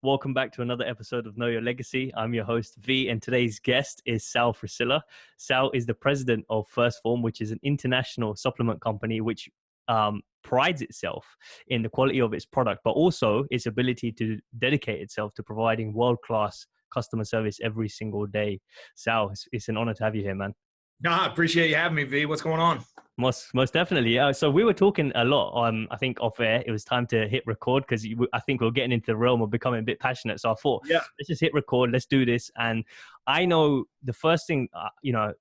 Welcome back to another episode of Know Your Legacy. I'm your host, V, and today's guest is Sal Frisella. Sal is the president of Phorm, which is an international supplement company which prides itself in the quality of its product, but also its ability to dedicate itself to providing world-class customer service every single day. Sal, it's an honor to have you here, man. I appreciate you having me, V. What's going on? Most definitely. So we were talking a lot I think off air. It was time to hit record because I think we're getting into the realm of becoming a bit passionate. So I thought, let's just hit record. Let's do this. And I know the first thing, the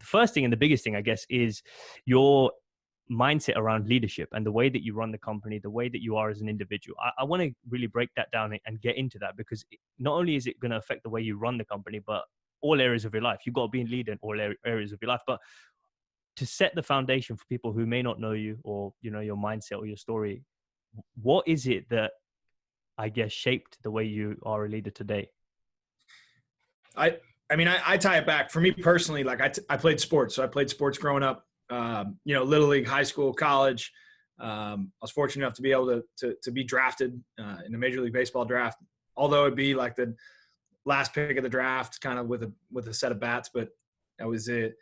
first thing and the biggest thing, I guess, is your mindset around leadership and the way that you run the company, the way that you are as an individual. I want to really break that down and get into that, because not only is it going to affect the way you run the company, but all areas of your life. You've got to be a leader in all areas of your life. But to set the foundation for people who may not know you or, your mindset or your story, what is it that, I guess, shaped the way you are a leader today? I tie it back. For me personally, like I played sports. So I played sports growing up, Little League, high school, college. I was fortunate enough to be able to be drafted in the Major League Baseball draft, although it'd be like the last pick of the draft, kind of with a set of bats. But that was it.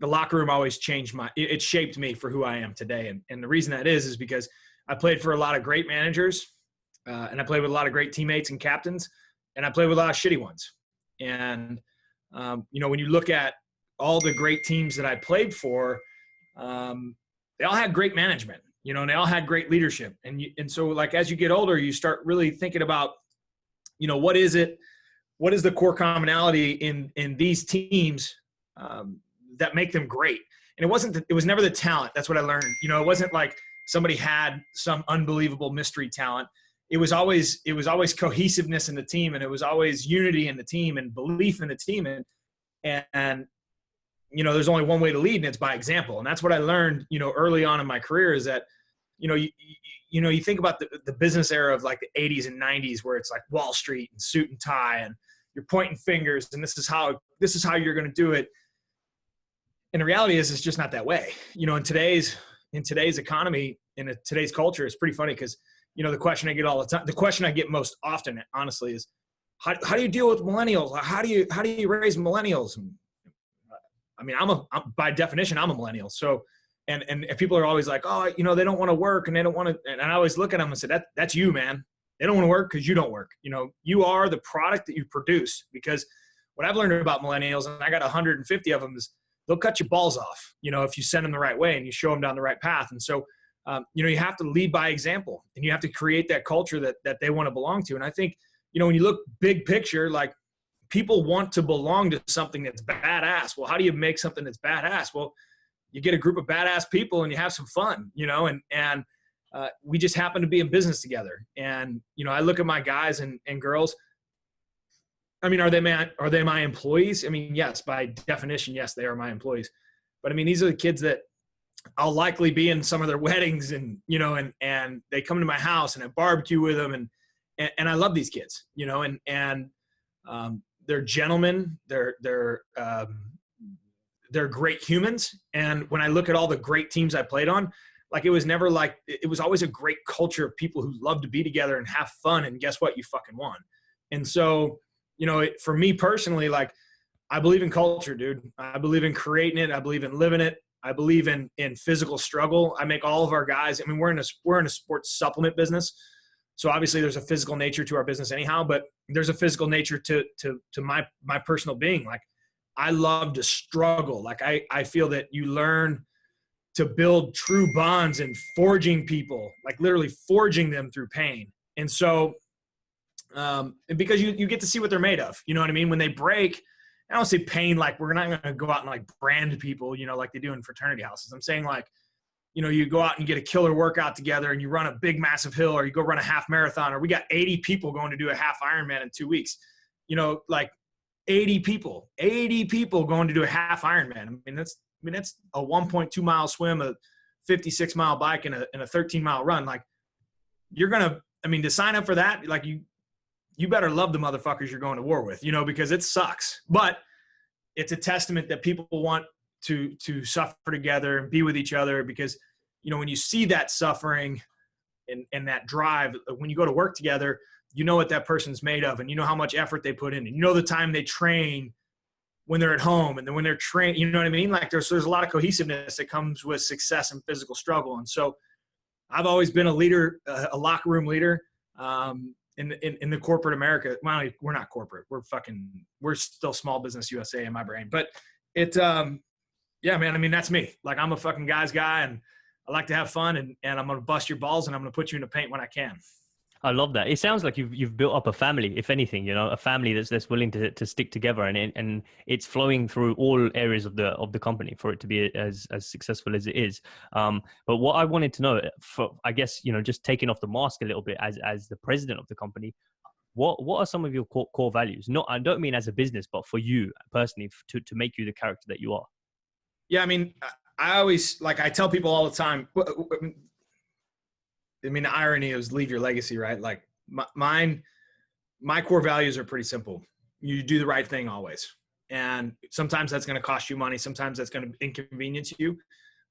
The locker room always changed it shaped me for who I am today. And the reason that is because I played for a lot of great managers, and I played with a lot of great teammates and captains, and I played with a lot of shitty ones. And, when you look at all the great teams that I played for, they all had great management, and they all had great leadership. And so like, as you get older, you start really thinking about, what is the core commonality in these teams, that make them great. And it was never the talent. That's what I learned. It wasn't like somebody had some unbelievable mystery talent. It was always cohesiveness in the team, and it was always unity in the team and belief in the team. And there's only one way to lead, and it's by example. And that's what I learned, early on in my career, is that, you think about the business era of like the 80s and 90s, where it's like Wall Street and suit and tie, and you're pointing fingers, and this is how you're going to do it. And the reality is, it's just not that way. In today's economy, in today's culture, it's pretty funny because, the question I get all the time, the question I get most often, honestly, is how do you deal with millennials? How do you raise millennials? And, I'm by definition, I'm a millennial. So, and people are always like, oh, they don't want to work, and they don't want to. And I always look at them and say, that's you, man. They don't want to work because you don't work. You are the product that you produce. Because what I've learned about millennials, and I got 150 of them, is they'll cut your balls off, if you send them the right way and you show them down the right path. And so, you have to lead by example, and you have to create that culture that they want to belong to. And I think, when you look big picture, like, people want to belong to something that's badass. Well, how do you make something that's badass? Well, you get a group of badass people and you have some fun, and we just happen to be in business together. And, I look at my guys and girls. Are they my employees? Yes, by definition, yes, they are my employees. But these are the kids that I'll likely be in some of their weddings, and, and they come to my house and I barbecue with them. And I love these kids, and they're gentlemen. They're great humans. And when I look at all the great teams I played on, like, it was always a great culture of people who love to be together and have fun. And guess what? You fucking won. And so, for me personally, like, I believe in culture, dude. I believe in creating it. I believe in living it. I believe in physical struggle. I make all of our guys. We're in a sports supplement business, so obviously there's a physical nature to our business anyhow. But there's a physical nature to my personal being. Like, I love to struggle. Like, I feel that you learn to build true bonds and forging people, like literally forging them through pain. And so, because you get to see what they're made of, when they break. I don't say pain like we're not going to go out and like brand people, like they do in fraternity houses. I'm saying, like, you go out and get a killer workout together, and you run a big massive hill, or you go run a half marathon, or we got 80 people going to do a half Ironman in 2 weeks. Like 80 people going to do a half Ironman. That's a 1.2 mile swim, a 56 mile bike, and a 13 mile run. Like, you're going to, to sign up for that, like, you better love the motherfuckers you're going to war with, because it sucks. But it's a testament that people want to suffer together and be with each other, because, when you see that suffering and that drive, when you go to work together, you know what that person's made of, and you know how much effort they put in, and you know the time they train when they're at home, and then when they're trained, you know what I mean? Like there's a lot of cohesiveness that comes with success and physical struggle. And so I've always been a leader, a locker room leader, in the corporate America. Well, we're not corporate. We're still small business USA in my brain, but yeah, man, I mean, that's me. Like I'm a fucking guy's guy, and I like to have fun, and I'm going to bust your balls, and I'm going to put you in the paint when I can. I love that. It sounds like you've built up a family, if anything, you know, a family that's willing to stick together, and it's flowing through all areas of the company for it to be as successful as it is. But what I wanted to know, for I guess, you know, just taking off the mask a little bit as the president of the company, what are some of your core values? Not, I don't mean as a business, but for you personally, to make you the character that you are. Yeah, I mean, I always, like, I tell people all the time. I mean, the irony is leave your legacy, right? Like my core values are pretty simple. You do the right thing always. And sometimes that's going to cost you money. Sometimes that's going to inconvenience you.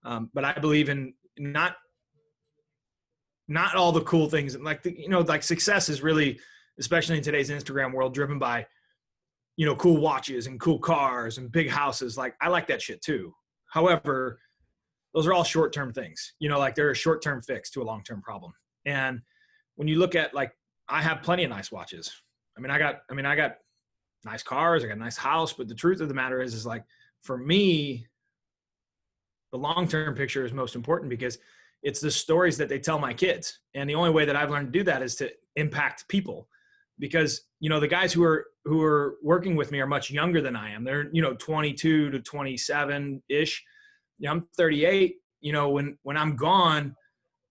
But I believe in not all the cool things. Like, like success is really, especially in today's Instagram world, driven by, cool watches and cool cars and big houses. Like I like that shit too. However, those are all short-term things, like they're a short-term fix to a long-term problem. And when you look at, like, I have plenty of nice watches. I got nice cars, I got a nice house, but the truth of the matter is like, for me, the long-term picture is most important because it's the stories that they tell my kids. And the only way that I've learned to do that is to impact people, because, the guys who are working with me are much younger than I am. They're, 22 to 27 ish. I'm 38, when I'm gone,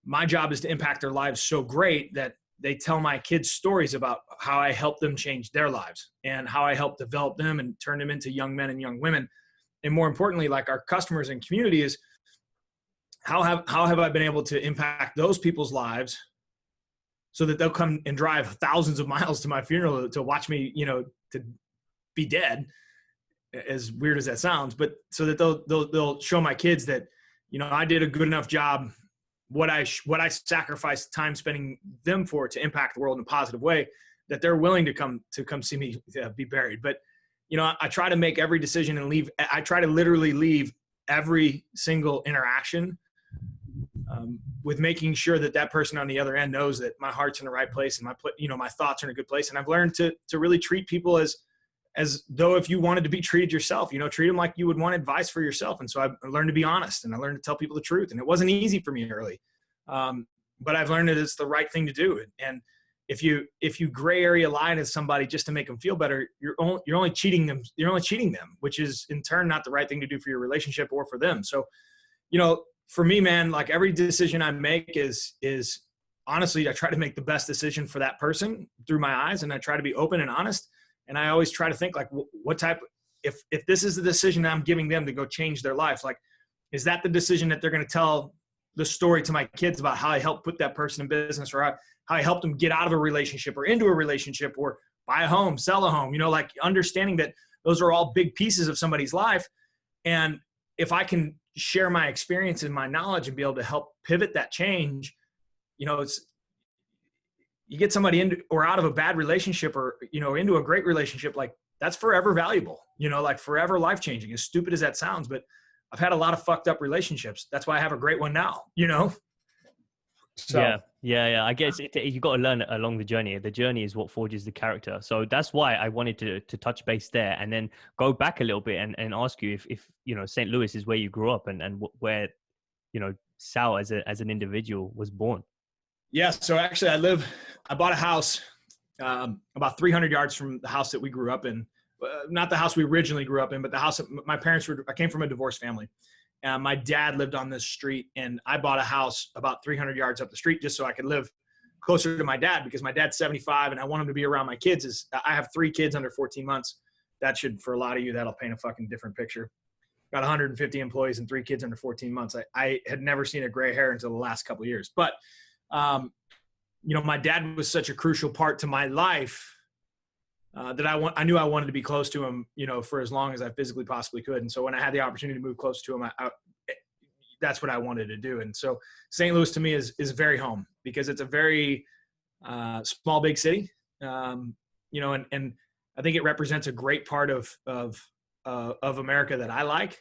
my job is to impact their lives so great that they tell my kids stories about how I helped them change their lives and how I helped develop them and turn them into young men and young women. And more importantly, like our customers and community, is how have I been able to impact those people's lives so that they'll come and drive thousands of miles to my funeral to watch me, to be dead, as weird as that sounds, but so that they'll show my kids that, I did a good enough job, what I sacrificed time spending them for to impact the world in a positive way, that they're willing to come see me be buried. But, I try to make every decision and leave. I try to literally leave every single interaction with making sure that person on the other end knows that my heart's in the right place and my thoughts are in a good place. And I've learned to really treat people as though if you wanted to be treated yourself, treat them like you would want advice for yourself. And so I learned to be honest, and I learned to tell people the truth. And it wasn't easy for me early. But I've learned that it's the right thing to do. And if you gray area lie to somebody just to make them feel better, you're only cheating them. You're only cheating them, which is in turn not the right thing to do for your relationship or for them. So, for me, man, like every decision I make is honestly, I try to make the best decision for that person through my eyes. And I try to be open and honest. And I always try to think like, what type, if this is the decision I'm giving them to go change their life, like, is that the decision that they're going to tell the story to my kids about how I helped put that person in business, or how I helped them get out of a relationship or into a relationship or buy a home, sell a home, like understanding that those are all big pieces of somebody's life. And if I can share my experience and my knowledge and be able to help pivot that change, you get somebody in or out of a bad relationship or, into a great relationship, like that's forever valuable, like forever life-changing, as stupid as that sounds. But I've had a lot of fucked up relationships. That's why I have a great one now, So. Yeah. I guess you got to learn along the journey. The journey is what forges the character. So that's why I wanted to touch base there and then go back a little bit and ask you if St. Louis is where you grew up and where, Sal as an individual was born. Yeah. So actually I bought a house about 300 yards from the house that we grew up in. Not the house we originally grew up in, but the house that my parents I came from a divorced family. My dad lived on this street, and I bought a house about 300 yards up the street just so I could live closer to my dad, because my dad's 75 and I want him to be around my kids. I have 3 kids under 14 months. That should, for a lot of you, that'll paint a fucking different picture. Got 150 employees and 3 kids under 14 months. I had never seen a gray hair until the last couple of years. But, my dad was such a crucial part to my life that I knew I wanted to be close to him, for as long as I physically possibly could. And so when I had the opportunity to move close to him, that's what I wanted to do. And so St. Louis to me is very home, because it's a very small, big city. you know, and I think it represents a great part of America that I like.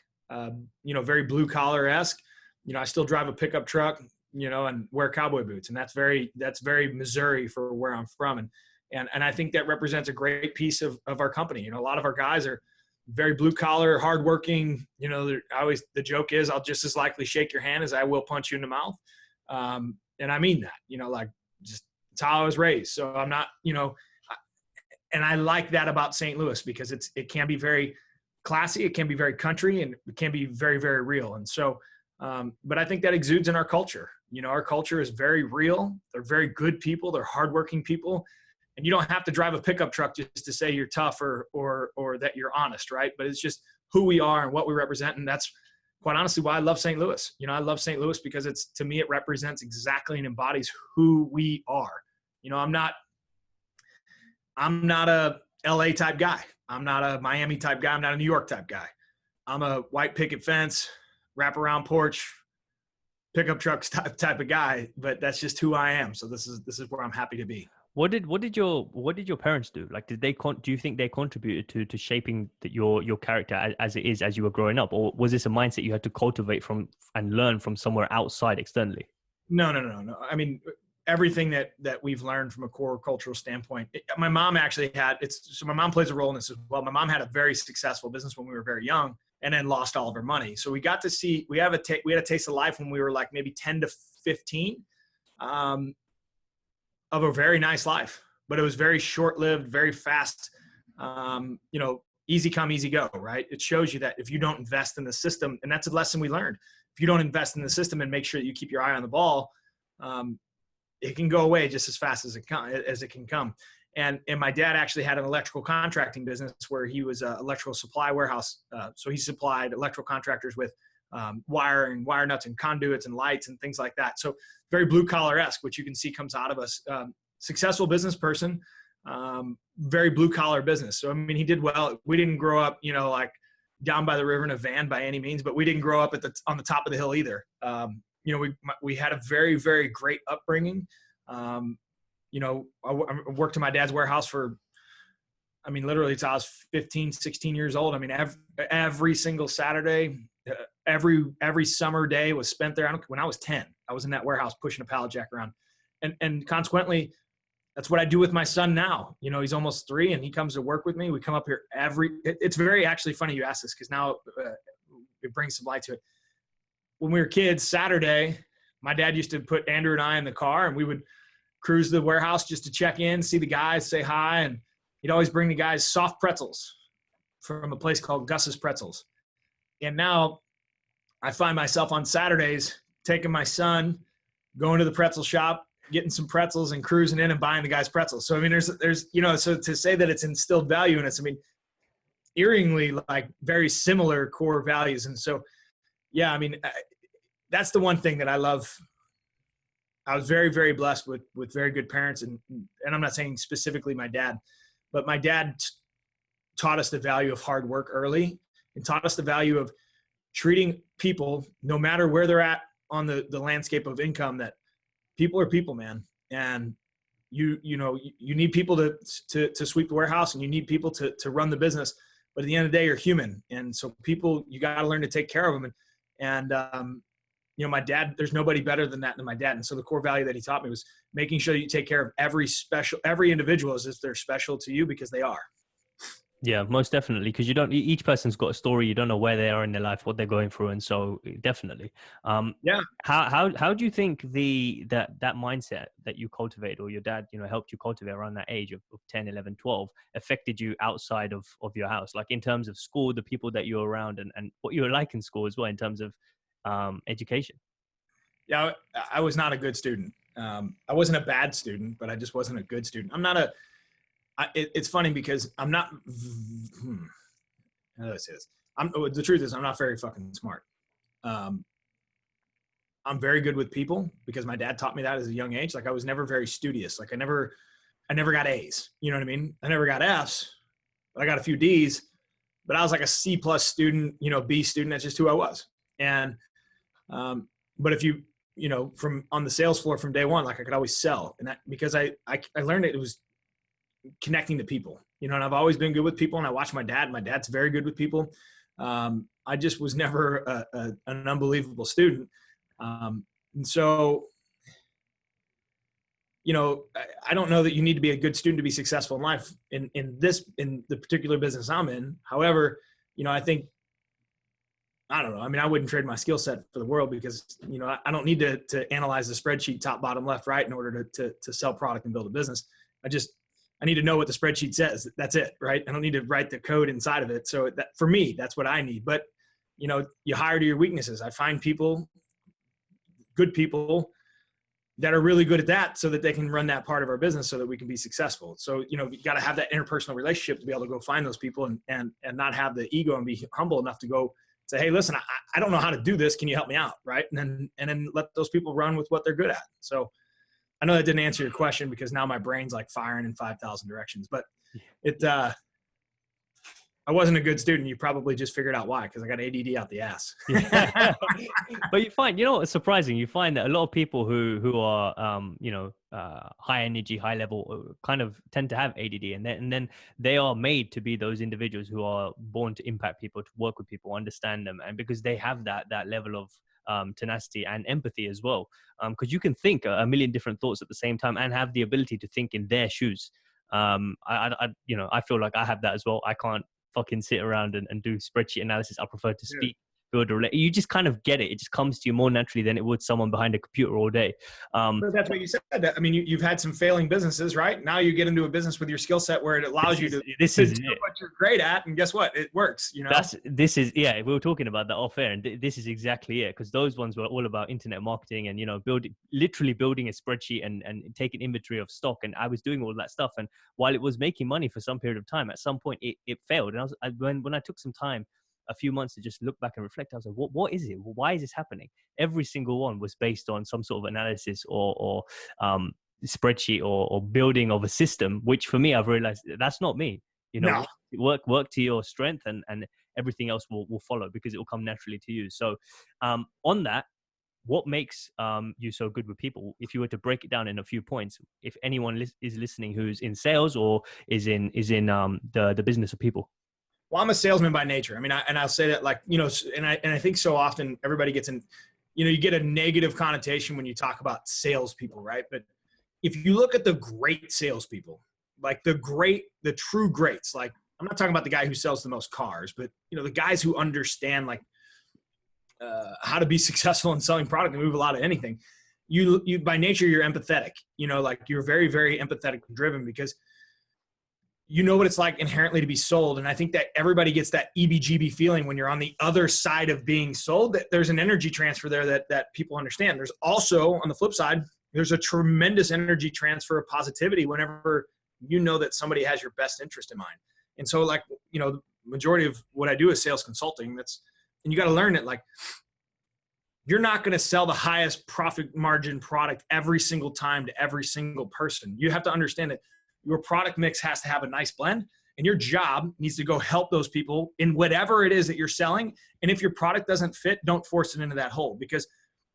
You know, very blue collar-esque. You know, I still drive a pickup truck, you know, and wear cowboy boots, and that's very Missouri for where I'm from, and I think that represents a great piece of our company. You know, a lot of our guys are very blue collar, hardworking. You know, the joke is I'll just as likely shake your hand as I will punch you in the mouth, and I mean that. You know, like just it's how I was raised. So I'm not, you know, and I like that about St. Louis because it can be very classy, it can be very country, and it can be very, very real. And so, but I think that exudes in our culture. You know, our culture is very real. They're very good people. They're hardworking people. And you don't have to drive a pickup truck just to say you're tough or that you're honest, right? But it's just who we are and what we represent. And that's quite honestly why I love St. Louis. You know, I love St. Louis because to me, it represents exactly and embodies who we are. You know, I'm not a LA type guy. I'm not a Miami type guy. I'm not a New York type guy. I'm a white picket fence, wraparound porch, pickup trucks type of guy, but that's just who I am. So this is where I'm happy to be. What did your parents do? Like, do you think they contributed to shaping your character as it is as you were growing up, or was this a mindset you had to cultivate from and learn from somewhere outside externally? No. I mean, everything that we've learned from a core cultural standpoint. My mom actually so my mom plays a role in this as well. My mom had a very successful business when we were very young, and then lost all of her money. So we had a taste of life when we were like maybe 10 to 15. Of a very nice life, but it was very short-lived, very fast, you know, easy come, easy go, right? It shows you that if you don't invest in the system, and that's a lesson we learned, if you don't invest in the system and make sure that you keep your eye on the ball, it can go away just as fast as it can come. And my dad actually had an electrical contracting business where he was an electrical supply warehouse. So he supplied electrical contractors with wire and wire nuts and conduits and lights and things like that. So very blue collar-esque, which you can see comes out of us. Successful business person, very blue collar business. So, I mean, he did well. We didn't grow up, you know, like down by the river in a van by any means, but we didn't grow up on the top of the hill either. You know, we had a very, very great upbringing. You know, I worked in my dad's warehouse for, I mean, literally until I was 15, 16 years old. I mean, every single Saturday, every summer day was spent there. When I was 10, I was in that warehouse pushing a pallet jack around. And consequently, that's what I do with my son now. You know, he's almost 3 and he comes to work with me. We come up here it's very actually funny you ask this because now it brings some light to it. When we were kids, Saturday, my dad used to put Andrew and I in the car and we would cruise the warehouse just to check in, see the guys, say hi. And he'd always bring the guys soft pretzels from a place called Gus's Pretzels. And now I find myself on Saturdays taking my son, going to the pretzel shop, getting some pretzels and cruising in and buying the guys pretzels. So, I mean, there's, you know, so to say that it's instilled value in us, I mean, eeringly like very similar core values. And so, yeah, I mean, that's the one thing that I love. I was very, very blessed with very good parents. And I'm not saying specifically my dad, but my dad taught us the value of hard work early and taught us the value of treating people, no matter where they're at on the landscape of income, that people are people, man. And you know, you need people to sweep the warehouse and you need people to run the business. But at the end of the day, you're human. And so people, you got to learn to take care of them. And you know, my dad, there's nobody better than my dad. And so the core value that he taught me was making sure you take care of every individual as if they're special to you, because they are. Yeah, most definitely. Because each person's got a story. You don't know where they are in their life, what they're going through. And so definitely. Yeah. How do you think that mindset that you cultivate, or your dad, you know, helped you cultivate around that age of 10, 11, 12 affected you outside of your house? Like in terms of school, the people that you're around and what you were like in school as well, in terms of education? Yeah, I was not a good student. I wasn't a bad student, but I just wasn't a good student. It's funny because I'm not, how do I say this? The truth is I'm not very fucking smart. I'm very good with people because my dad taught me that as a young age. Like I was never very studious. Like I never got A's, you know what I mean? I never got F's, but I got a few D's, but I was like a C+ student, you know, B student. That's just who I was. And, but if you know, from on the sales floor from day one, like I could always sell. And that, because I learned it was connecting to people, and I've always been good with people, and I watch my dad. My dad's very good with people. I just was never an unbelievable student. And so, I don't know that you need to be a good student to be successful in life in the particular business I'm in. However, I think, I don't know. I mean, I wouldn't trade my skill set for the world because, I don't need to analyze the spreadsheet top, bottom, left, right in order to sell product and build a business. I need to know what the spreadsheet says. That's it, right? I don't need to write the code inside of it. So that, for me, that's what I need. But, you hire to your weaknesses. I find people, good people, that are really good at that so that they can run that part of our business so that we can be successful. So, you got to have that interpersonal relationship to be able to go find those people and not have the ego and be humble enough to go say, hey, listen, I don't know how to do this. Can you help me out? Right. And then let those people run with what they're good at. So I know that didn't answer your question because now my brain's like firing in 5,000 directions, but I wasn't a good student. You probably just figured out why, because I got ADD out the ass. Yeah. But you find, what's surprising? You find that a lot of people who are, high energy, high level, kind of tend to have ADD, and then they are made to be those individuals who are born to impact people, to work with people, understand them, and because they have that level of tenacity and empathy as well, because you can think a million different thoughts at the same time and have the ability to think in their shoes. I feel like I have that as well. I can't fucking sit around and do spreadsheet analysis. I prefer to speak, build a relate. You just kind of get it. It just comes to you more naturally than it would someone behind a computer all day. But that's what you said. I mean, you've had some failing businesses, right? Now you get into a business with your skill set where it allows you to do what you're great at, and guess what? It works. We were talking about that off air, and this is exactly it, because those ones were all about internet marketing and literally building a spreadsheet and taking inventory of stock, and I was doing all that stuff. And while it was making money for some period of time, at some point it failed. And when I took some time, a few months, to just look back and reflect, I was like, what is it? Why is this happening? Every single one was based on some sort of analysis or spreadsheet or building of a system, which for me, I've realized that's not me. No. Work to your strength, and everything else will follow, because it will come naturally to you. So on that, what makes you so good with people? If you were to break it down in a few points, if anyone is listening who's in sales or is in the business of people. Well, I'm a salesman by nature. I mean, I'll say that, like, and I think so often everybody gets in, you get a negative connotation when you talk about salespeople, right? But if you look at the great salespeople, like the true greats, like, I'm not talking about the guy who sells the most cars, but the guys who understand like how to be successful in selling product and move a lot of anything. You by nature, you're empathetic. Like, you're very, very empathetic and driven, because you know what it's like inherently to be sold. And I think that everybody gets that EBGB feeling when you're on the other side of being sold, that there's an energy transfer there that people understand. There's also, on the flip side, there's a tremendous energy transfer of positivity whenever you know that somebody has your best interest in mind. And so, like, the majority of what I do is sales consulting. And you got to learn that, like, you're not going to sell the highest profit margin product every single time to every single person. You have to understand that your product mix has to have a nice blend, and your job needs to go help those people in whatever it is that you're selling. And if your product doesn't fit, don't force it into that hole, because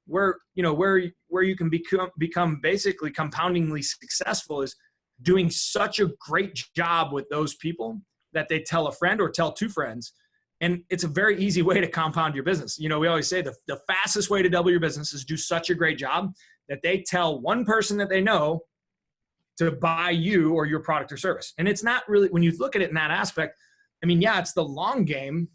where you can become basically compoundingly successful is doing such a great job with those people that they tell a friend or tell two friends. And it's a very easy way to compound your business. We always say the fastest way to double your business is do such a great job that they tell one person that they know to buy you or your product or service. And it's not really, when you look at it in that aspect, I mean, yeah, it's the long game,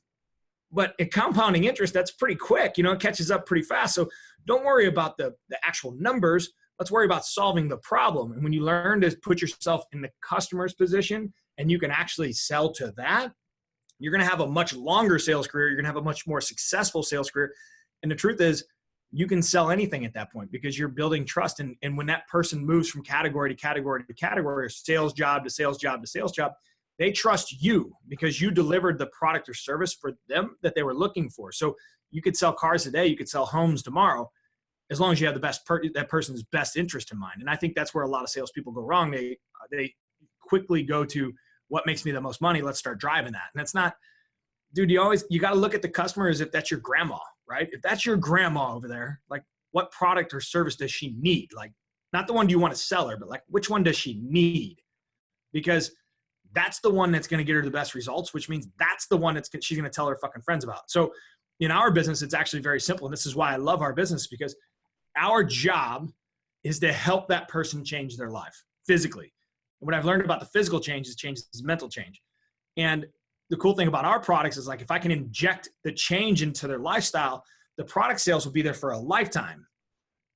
but at compounding interest, that's pretty quick. It catches up pretty fast. So don't worry about the actual numbers. Let's worry about solving the problem. And when you learn to put yourself in the customer's position and you can actually sell to that, you're going to have a much longer sales career. You're going to have a much more successful sales career. And the truth is, you can sell anything at that point, because you're building trust. And when that person moves from category to category to category, or sales job to sales job to sales job, they trust you because you delivered the product or service for them that they were looking for. So you could sell cars today, you could sell homes tomorrow, as long as you have the best that person's best interest in mind. And I think that's where a lot of salespeople go wrong. They quickly go to what makes me the most money. Let's start driving that. And that's not, dude, you got to look at the customer as if that's your grandma, right? If that's your grandma over there, like, what product or service does she need? Like, not the one you want to sell her, but like, which one does she need? because that's the one that's going to get her the best results, which means that's the one she's going to tell her fucking friends about. So in our business, it's actually very simple. And this is why I love our business, because our job is to help that person change their life physically. And what I've learned about the physical change is mental change. And the cool thing about our products is, like, if I can inject the change into their lifestyle, the product sales will be there for a lifetime.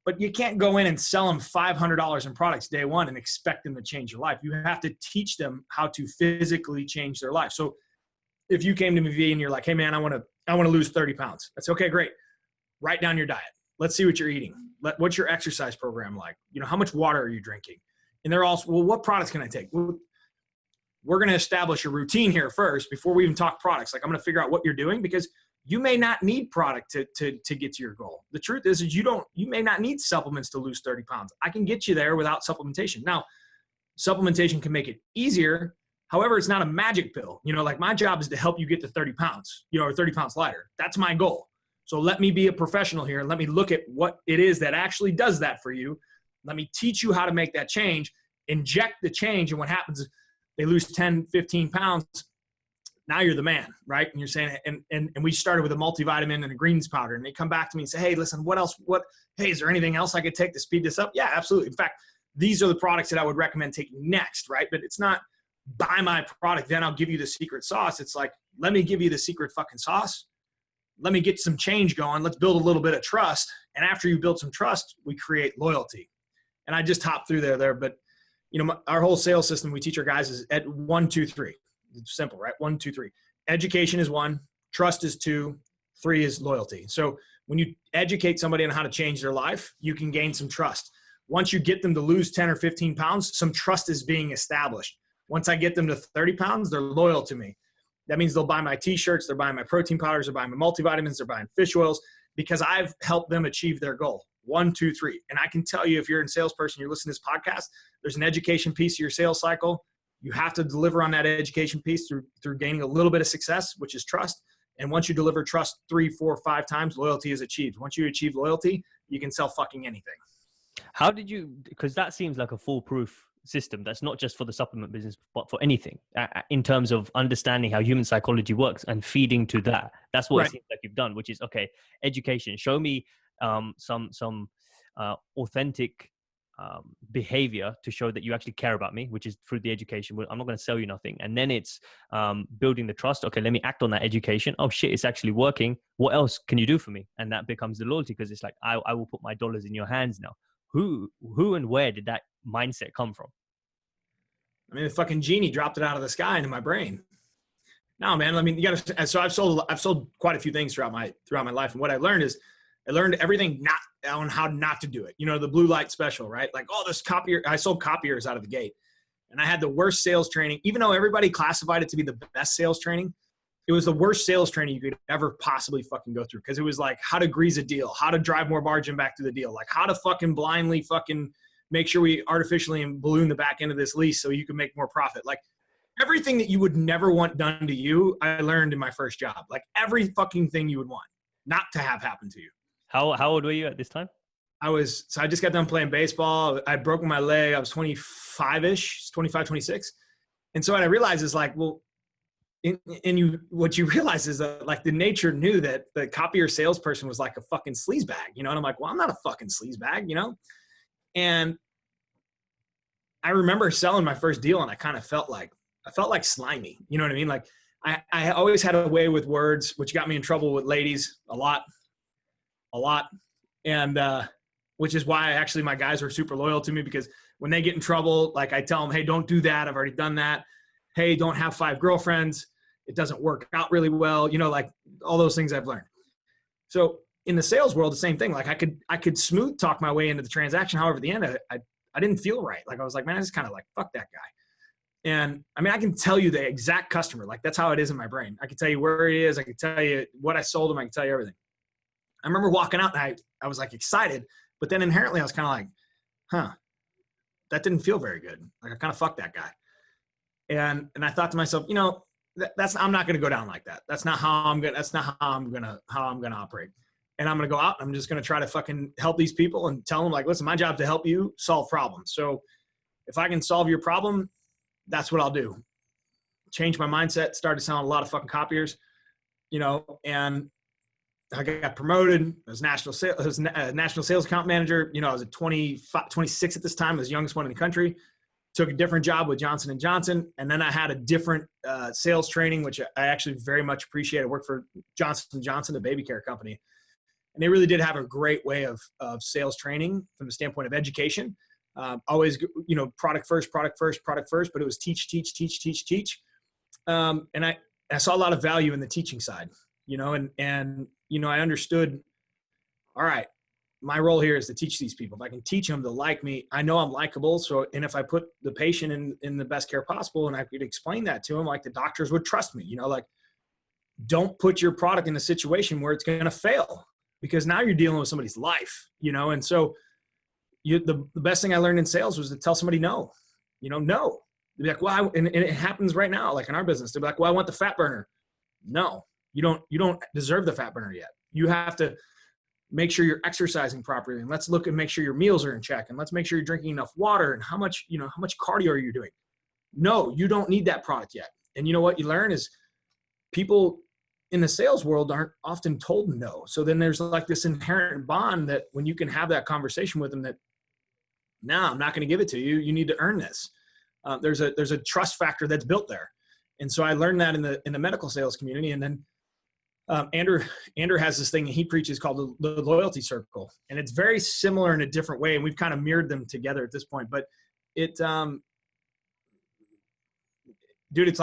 But you can't go in and sell them $500 in products day one and expect them to change your life. You have to teach them how to physically change their life. So if you came to me and you're like, hey man, I want to lose 30 pounds. That's okay, great. Write down your diet. Let's see what you're eating. What's your exercise program like? How much water are you drinking? And they're also, well, what products can I take? Well, we're going to establish a routine here first before we even talk products. Like, I'm going to figure out what you're doing, because you may not need product to get to your goal. The truth is you may not need supplements to lose 30 pounds. I can get you there without supplementation. Now, supplementation can make it easier. However, it's not a magic pill. Like, my job is to help you get to 30 pounds, or 30 pounds lighter. That's my goal. So let me be a professional here, and let me look at what it is that actually does that for you. Let me teach you how to make that change, inject the change. And what happens is they lose 10, 15 pounds. Now you're the man, right? And you're saying, and we started with a multivitamin and a greens powder, and they come back to me and say, hey, listen, hey, is there anything else I could take to speed this up? Yeah, absolutely. In fact, these are the products that I would recommend taking next, right? But it's not buy my product, then I'll give you the secret sauce. It's like, let me give you the secret fucking sauce. Let me get some change going. Let's build a little bit of trust. And after you build some trust, we create loyalty. And I just hopped through there, but our whole sales system we teach our guys is at 1, 2, 3. It's simple, right? 1, 2, 3. Education is 1, trust is 2, 3 is loyalty. So when you educate somebody on how to change their life, you can gain some trust. Once you get them to lose 10 or 15 pounds, some trust is being established. Once I get them to 30 pounds, they're loyal to me. That means they'll buy my t-shirts, they're buying my protein powders, they're buying my multivitamins, they're buying fish oils, because I've helped them achieve their goal. 1, 2, 3. And I can tell you, if you're a salesperson, you're listening to this podcast, there's an education piece of your sales cycle. You have to deliver on that education piece through gaining a little bit of success, which is trust. And once you deliver trust 3, 4, 5 times, loyalty is achieved. Once you achieve loyalty, you can sell fucking anything. How did you, because that seems like a foolproof system that's not just for the supplement business, but for anything, in terms of understanding how human psychology works and feeding to that. That's what It seems like you've done, which is, okay, education. Show me some authentic behavior to show that you actually care about me, which is through the education. I'm not going to sell you nothing. And then it's building the trust. Okay, let me act on that education. Oh shit, it's actually working. What else can you do for me? And that becomes the loyalty, because it's like, I will put my dollars in your hands now. Who and where did that mindset come from? I mean, the fucking genie dropped it out of the sky into my brain. No, man. I mean, you got to. So I've sold quite a few things throughout my life, and what I learned is I learned everything on how not to do it. The blue light special, right? Like, oh, this copier. I sold copiers out of the gate, and I had the worst sales training. Even though everybody classified it to be the best sales training, it was the worst sales training you could ever possibly fucking go through, because it was like how to grease a deal, how to drive more margin back to the deal, like how to fucking blindly fucking make sure we artificially balloon the back end of this lease so you can make more profit. Like everything that you would never want done to you, I learned in my first job. Like every fucking thing you would want not to have happen to you. How old were you at this time? I just got done playing baseball. I broke my leg. I was 25-ish, 25, 26. And so what I realized is like, well, what you realize is that like the nature knew that the copier salesperson was like a fucking sleazebag, and I'm like, well, I'm not a fucking sleazebag, And I remember selling my first deal, and I kind of felt like slimy, you know what I mean? Like I always had a way with words, which got me in trouble with ladies a lot. And, which is why actually my guys were super loyal to me, because when they get in trouble, like I tell them, hey, don't do that. I've already done that. Hey, don't have 5 girlfriends. It doesn't work out really well. Like all those things I've learned. So in the sales world, the same thing. Like I could smooth talk my way into the transaction. However, at the end, I didn't feel right. Like I was like, man, I just kind of like, fuck that guy. And I mean, I can tell you the exact customer. Like that's how it is in my brain. I can tell you where he is. I can tell you what I sold him. I can tell you everything. I remember walking out and I was like excited, but then inherently I was kind of like, that didn't feel very good. Like I kind of fucked that guy. And I thought to myself, I'm not going to go down like that. That's not how I'm going to operate. And I'm going to go out and I'm just going to try to fucking help these people and tell them like, listen, my job is to help you solve problems. So if I can solve your problem, that's what I'll do. Change my mindset, started selling a lot of fucking copiers, and I got promoted as national sales account manager. I was at 26 at this time, I was the youngest one in the country. Took a different job with Johnson & Johnson. And then I had a different sales training, which I actually very much appreciate. I worked for Johnson & Johnson, the baby care company. And they really did have a great way of sales training from the standpoint of education. Always, product first, but it was teach. And I saw a lot of value in the teaching side, I understood, all right, my role here is to teach these people. If I can teach them to like me, I know I'm likable. So, and if I put the patient in the best care possible and I could explain that to them, like the doctors would trust me, don't put your product in a situation where it's going to fail, because now you're dealing with somebody's life, and so the best thing I learned in sales was to tell somebody no, no. They'd be like, well, and it happens right now, like in our business, they'd be like, well, I want the fat burner. No, you don't deserve the fat burner yet. You have to make sure you're exercising properly, and let's look and make sure your meals are in check, and let's make sure you're drinking enough water, and how much cardio are you doing? No, you don't need that product yet. And what you learn is people in the sales world aren't often told no. So then there's like this inherent bond that when you can have that conversation with them that, no, I'm not going to give it to you. You need to earn this. There's a trust factor that's built there. And so I learned that in the medical sales community. And then Andrew has this thing he preaches called the loyalty circle. And it's very similar in a different way. And we've kind of mirrored them together at this point, but it's like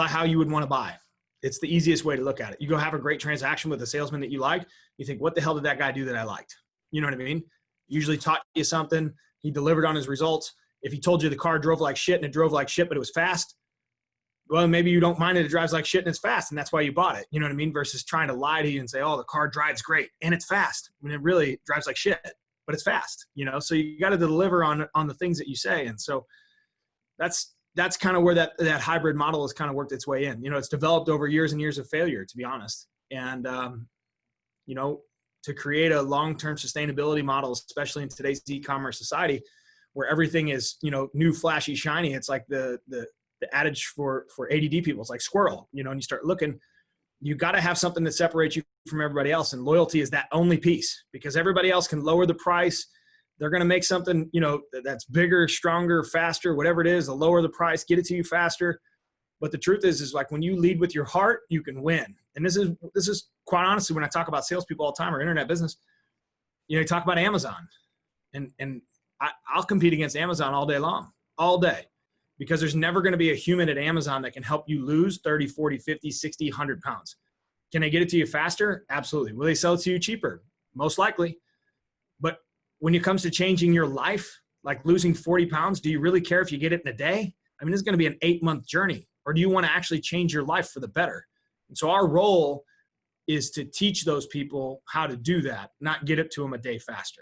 how you would want to buy. It's the easiest way to look at it. You go have a great transaction with a salesman that you like. You think, what the hell did that guy do that I liked? You know what I mean? Usually taught you something. He delivered on his results. If he told you the car drove like shit and it drove like shit, but it was fast, well, maybe you don't mind it. It drives like shit and it's fast, and that's why you bought it. You know what I mean? Versus trying to lie to you and say, oh, the car drives great and it's fast, when it really drives like shit, but it's fast. So you got to deliver on the things that you say. And so that's kind of where that hybrid model has kind of worked its way in. It's developed over years and years of failure, to be honest. And to create a long-term sustainability model, especially in today's e-commerce society, where everything is, new, flashy, shiny. It's like the adage for ADD people. It's like squirrel, and you start looking, you got to have something that separates you from everybody else. And loyalty is that only piece, because everybody else can lower the price. They're going to make something, that's bigger, stronger, faster, whatever it is. They'll lower the price, get it to you faster. But the truth is like when you lead with your heart, you can win. And this is quite honestly, when I talk about salespeople all the time or internet business, you talk about Amazon, and I'll compete against Amazon all day long, all day, because there's never going to be a human at Amazon that can help you lose 30, 40, 50, 60, 100 pounds. Can they get it to you faster? Absolutely. Will they sell it to you cheaper? Most likely. But when it comes to changing your life, like losing 40 pounds, do you really care if you get it in a day? I mean, this is going to be an 8-month journey. Or do you want to actually change your life for the better? And so our role is to teach those people how to do that, not get it to them a day faster.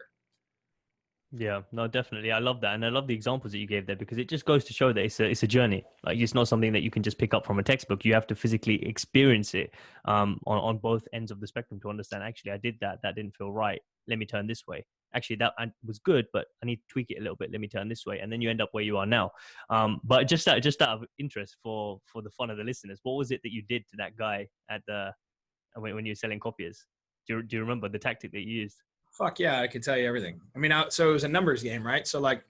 Yeah, no, definitely. I love that. And I love the examples that you gave there, because it just goes to show that it's a journey. Like, it's not something that you can just pick up from a textbook. You have to physically experience it on both ends of the spectrum to understand, actually, I did that. That didn't feel right. Let me turn this way. Actually, that was good, but I need to tweak it a little bit. Let me turn this way. And then you end up where you are now. But just out of interest for the fun of the listeners, what was it that you did to that guy when you were selling copiers? Do you remember the tactic that you used? Fuck yeah, I could tell you everything. I mean, so it was a numbers game, right? So like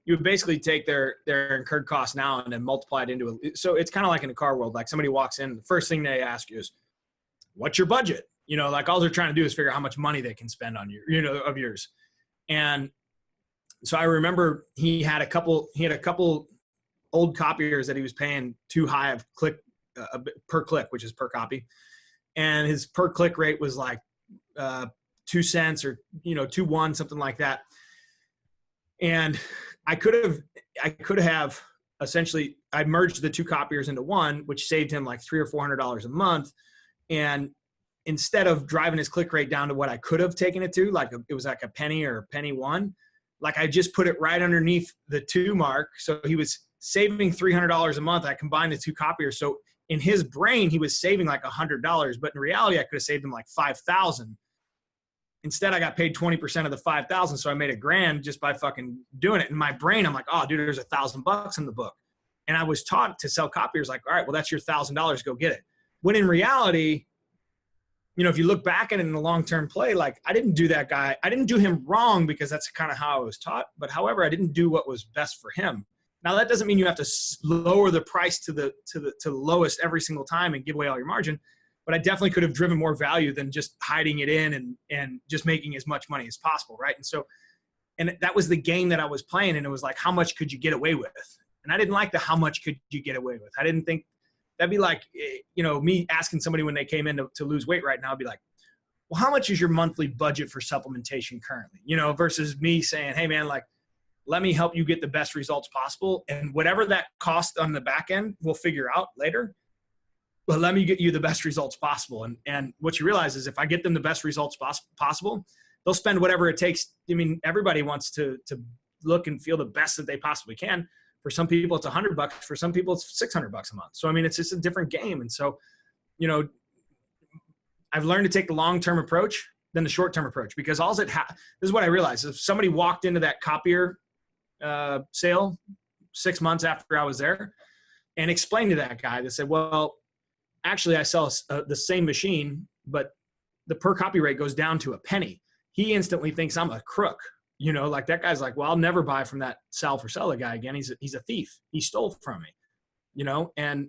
you would basically take their incurred costs now and then multiply it into so it's kind of like in the car world. Like somebody walks in, the first thing they ask you is, what's your budget? Like all they're trying to do is figure out how much money they can spend on you, of yours. And so I remember he had a couple old copiers that he was paying too high of per click, which is per copy. And his per click rate was like 2 cents or 2.1, something like that. And I could have essentially, I merged the two copiers into one, which saved him like $300 or $400 a month. And instead of driving his click rate down to what I could have taken it to, like it was like a penny or a penny one, like I just put it right underneath the 2 mark. So he was saving $300 a month. I combined the two copiers. So in his brain, he was saving like $100, but in reality, I could have saved him like $5,000. Instead, I got paid 20% of the $5,000. So I made $1,000 just by fucking doing it. In my brain, I'm like, oh, dude, there's $1,000 in the book. And I was taught to sell copiers like, all right, well, that's your $1,000, go get it. When in reality, you know, if you look back at it in the long-term play, like I didn't do that guy. I didn't do him wrong because that's kind of how I was taught. But however, I didn't do what was best for him. Now that doesn't mean you have to lower the price to the lowest every single time and give away all your margin. But I definitely could have driven more value than just hiding it in and just making as much money as possible, right? And that was the game that I was playing, and it was like, how much could you get away with? And I didn't like the how much could you get away with. I didn't think that'd be like, you know, me asking somebody when they came in to lose weight right now, I'd be like, well, how much is your monthly budget for supplementation currently? You know, versus me saying, hey man, like, let me help you get the best results possible. And whatever that cost on the back end, we'll figure out later. But let me get you the best results possible. And what you realize is if I get them the best results possible, they'll spend whatever it takes. I mean, everybody wants to look and feel the best that they possibly can. For some people, it's $100. For some people, it's $600 a month. So, I mean, it's just a different game. And so, you know, I've learned to take the long-term approach than the short-term approach, because this is what I realized. If somebody walked into that copier sale 6 months after I was there and explained to that guy, they said, well, actually I sell the same machine, but the per copy rate goes down to a penny. He instantly thinks I'm a crook. You know, like that guy's like, well, I'll never buy from that Sal Frisella guy again. He's a thief. He stole from me, you know, and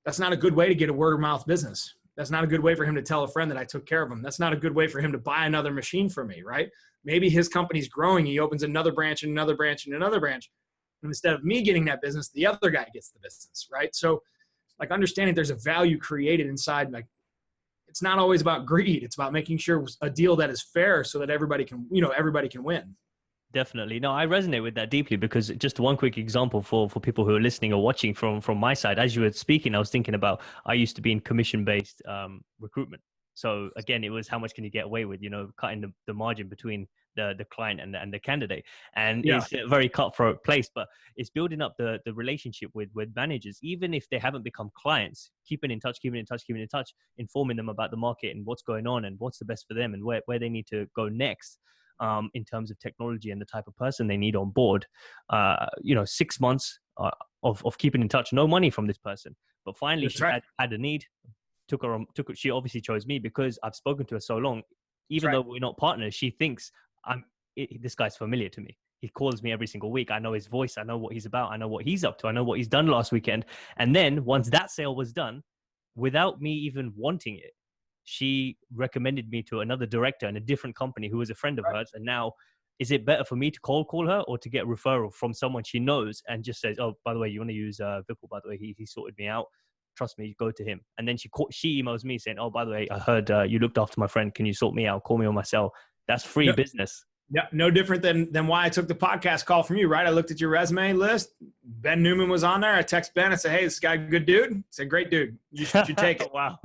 that's not a good way to get a word of mouth business. That's not a good way for him to tell a friend that I took care of him. That's not a good way for him to buy another machine from me, right? Maybe his company's growing. He opens another branch and another branch and another branch. And instead of me getting that business, the other guy gets the business, right? So like understanding there's a value created inside, like it's not always about greed. It's about making sure a deal that is fair so that everybody can win. Definitely. No, I resonate with that deeply, because just one quick example for people who are listening or watching from my side, as you were speaking, I was thinking about, I used to be in commission-based recruitment. So again, it was how much can you get away with, you know, cutting the margin between the client and the candidate. And yeah, it's a very cutthroat place, but it's building up the relationship with managers, even if they haven't become clients, keeping in touch, informing them about the market and what's going on and what's the best for them and where they need to go next. In terms of technology and the type of person they need on board. 6 months of keeping in touch, no money from this person, but finally she had a need, she obviously chose me because I've spoken to her so long. Even though we're not partners, she thinks this guy's familiar to me. He calls me every single week. I know his voice. I know what he's about. I know what he's up to. I know what he's done last weekend. And then once that sale was done, without me even wanting it, she recommended me to another director in a different company who was a friend of hers. And now, is it better for me to call her or to get a referral from someone she knows and just says, oh, by the way, you want to use Vipul, by the way, he sorted me out. Trust me, go to him. And then she emails me saying, oh, by the way, I heard you looked after my friend. Can you sort me out? Call me on my cell. That's free business. Yeah, no different than why I took the podcast call from you, right? I looked at your resume list. Ben Newman was on there. I text Ben. I said, hey, this guy, good dude. He said, great dude. You should take it. Wow.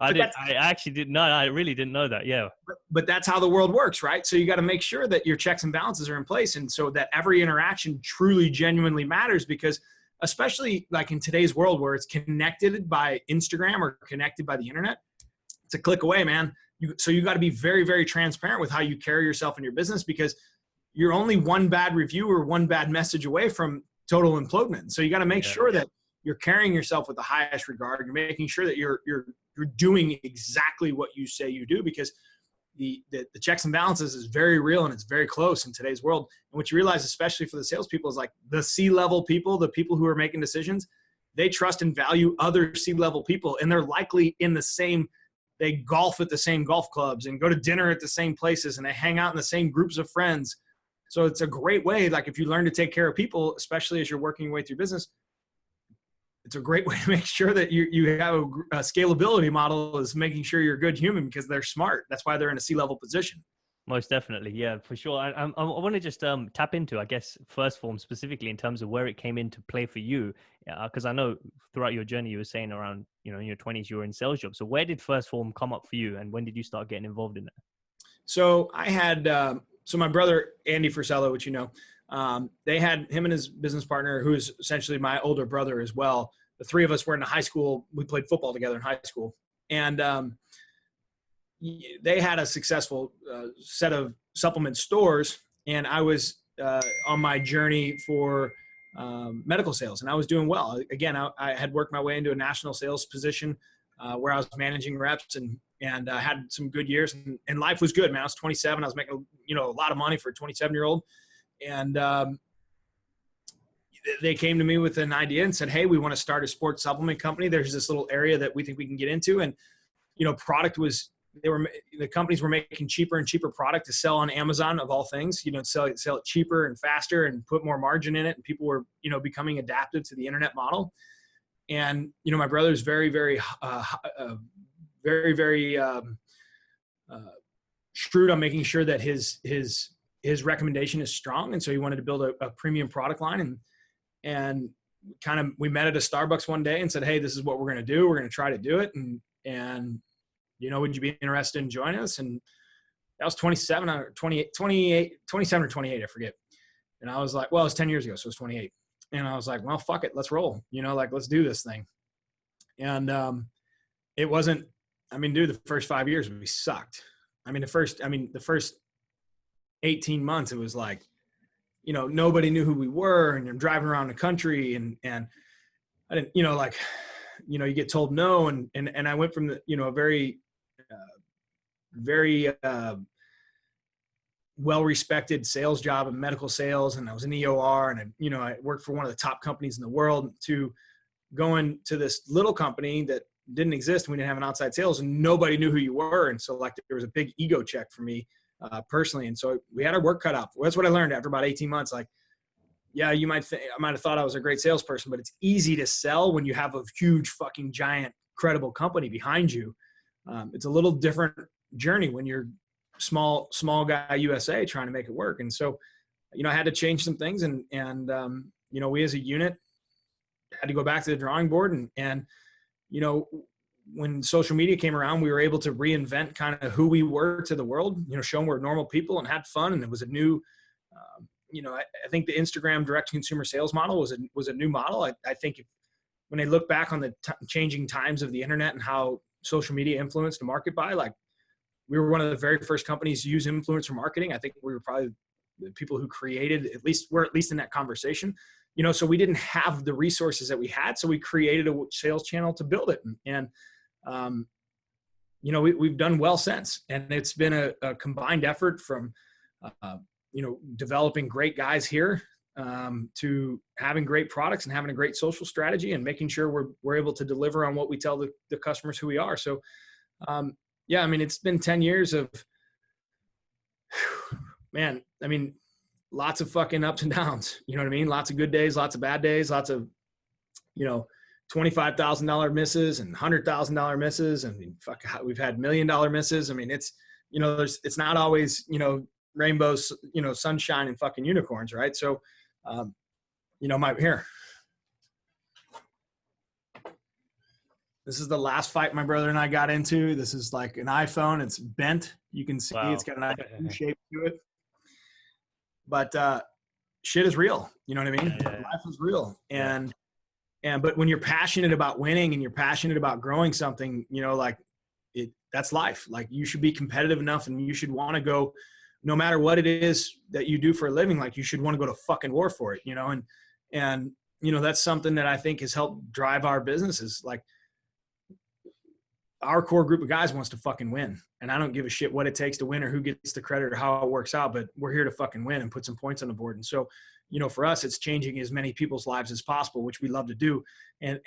I actually didn't know. I really didn't know that. Yeah. But that's how the world works, right? So you got to make sure that your checks and balances are in place. And so that every interaction truly, genuinely matters, because especially like in today's world where it's connected by Instagram or connected by the internet, it's a click away, man. So you got to be very, very transparent with how you carry yourself in your business, because you're only one bad review or one bad message away from total implodement. So you got to make sure that you're carrying yourself with the highest regard. You're making sure that you're doing exactly what you say you do, because the checks and balances is very real and it's very close in today's world. And what you realize, especially for the salespeople, is like the C-level people, the people who are making decisions, they trust and value other C-level people, and they're likely in the same. They golf at the same golf clubs and go to dinner at the same places, and they hang out in the same groups of friends. So it's a great way. Like if you learn to take care of people, especially as you're working your way through business, it's a great way to make sure that you have a scalability model, is making sure you're a good human, because they're smart. That's why they're in a C-level position. Most definitely. Yeah, for sure. I want to just tap into, I guess, First Phorm specifically in terms of where it came into play for you. Because I know throughout your journey, you were saying around, in your 20s, you were in sales jobs. So where did First Phorm come up for you, and when did you start getting involved in that? So I had, so my brother, Andy Frisella, which they had him and his business partner, who is essentially my older brother as well. The three of us were in high school. We played football together in high school. And they had a successful set of supplement stores, and I was on my journey for medical sales, and I was doing well. Again, I had worked my way into a national sales position where I was managing reps and had some good years, and life was good, man. I was 27. I was making, a lot of money for a 27-year-old. And they came to me with an idea and said, hey, we want to start a sports supplement company. There's this little area that we think we can get into. And, product was, the companies were making cheaper and cheaper product to sell on Amazon, of all things, sell it cheaper and faster and put more margin in it. And people were, becoming adaptive to the internet model. And, my brother's very, very, very, very shrewd on making sure that his recommendation is strong. And so he wanted to build a premium product line, and kind of, we met at a Starbucks one day and said, hey, this is what we're going to do. We're going to try to do it. And, would you be interested in joining us? And that was 27 or 28, 27 or 28, I forget. And I was like, well, it was 10 years ago. So it was 28. And I was like, well, fuck it. Let's roll, let's do this thing. And it wasn't, dude, the first 5 years we sucked. The first 18 months, it was like, nobody knew who we were, and you're driving around the country and I didn't, you get told no. And I went from a very, very well-respected sales job in medical sales. And I was in EOR, and I worked for one of the top companies in the world, to going to this little company that didn't exist. We didn't have an outside sales, and nobody knew who you were. And so there was a big ego check for me personally. And so we had our work cut out. That's what I learned after about 18 months. Like, yeah, I might have thought I was a great salesperson, but it's easy to sell when you have a huge fucking giant credible company behind you. It's a little different journey when you're small guy USA trying to make it work. And so, I had to change some things, and we as a unit had to go back to the drawing board, and when social media came around, we were able to reinvent kind of who we were to the world, show them we're normal people and had fun. And it was a new, I think the Instagram direct consumer sales model was a new model. I think when I look back on the changing times of the internet and how social media influenced the market we were one of the very first companies to use influencer marketing. I think we were probably the people who created, at least in that conversation, so we didn't have the resources that we had. So we created a sales channel to build it. And we've done well since, and it's been a combined effort from, developing great guys here, to having great products and having a great social strategy and making sure we're able to deliver on what we tell the customers who we are. So, it's been 10 years of, man, lots of fucking ups and downs, you know what I mean? Lots of good days, lots of bad days, lots of, $25,000 misses and $100,000 misses. We've had $1 million misses. It's, it's not always, rainbows, sunshine and fucking unicorns. Right. So, this is the last fight my brother and I got into. This is like an iPhone. It's bent. You can see It's got an iPhone shape to it. But shit is real. You know what I mean? Life is real. But when you're passionate about winning and you're passionate about growing something, that's life. Like, you should be competitive enough, and you should want to go, no matter what it is that you do for a living, like, you should want to go to fucking war for it, and that's something that I think has helped drive our businesses. Like, our core group of guys wants to fucking win. And I don't give a shit what it takes to win or who gets the credit or how it works out, but we're here to fucking win and put some points on the board. And so, for us, it's changing as many people's lives as possible, which we love to do. And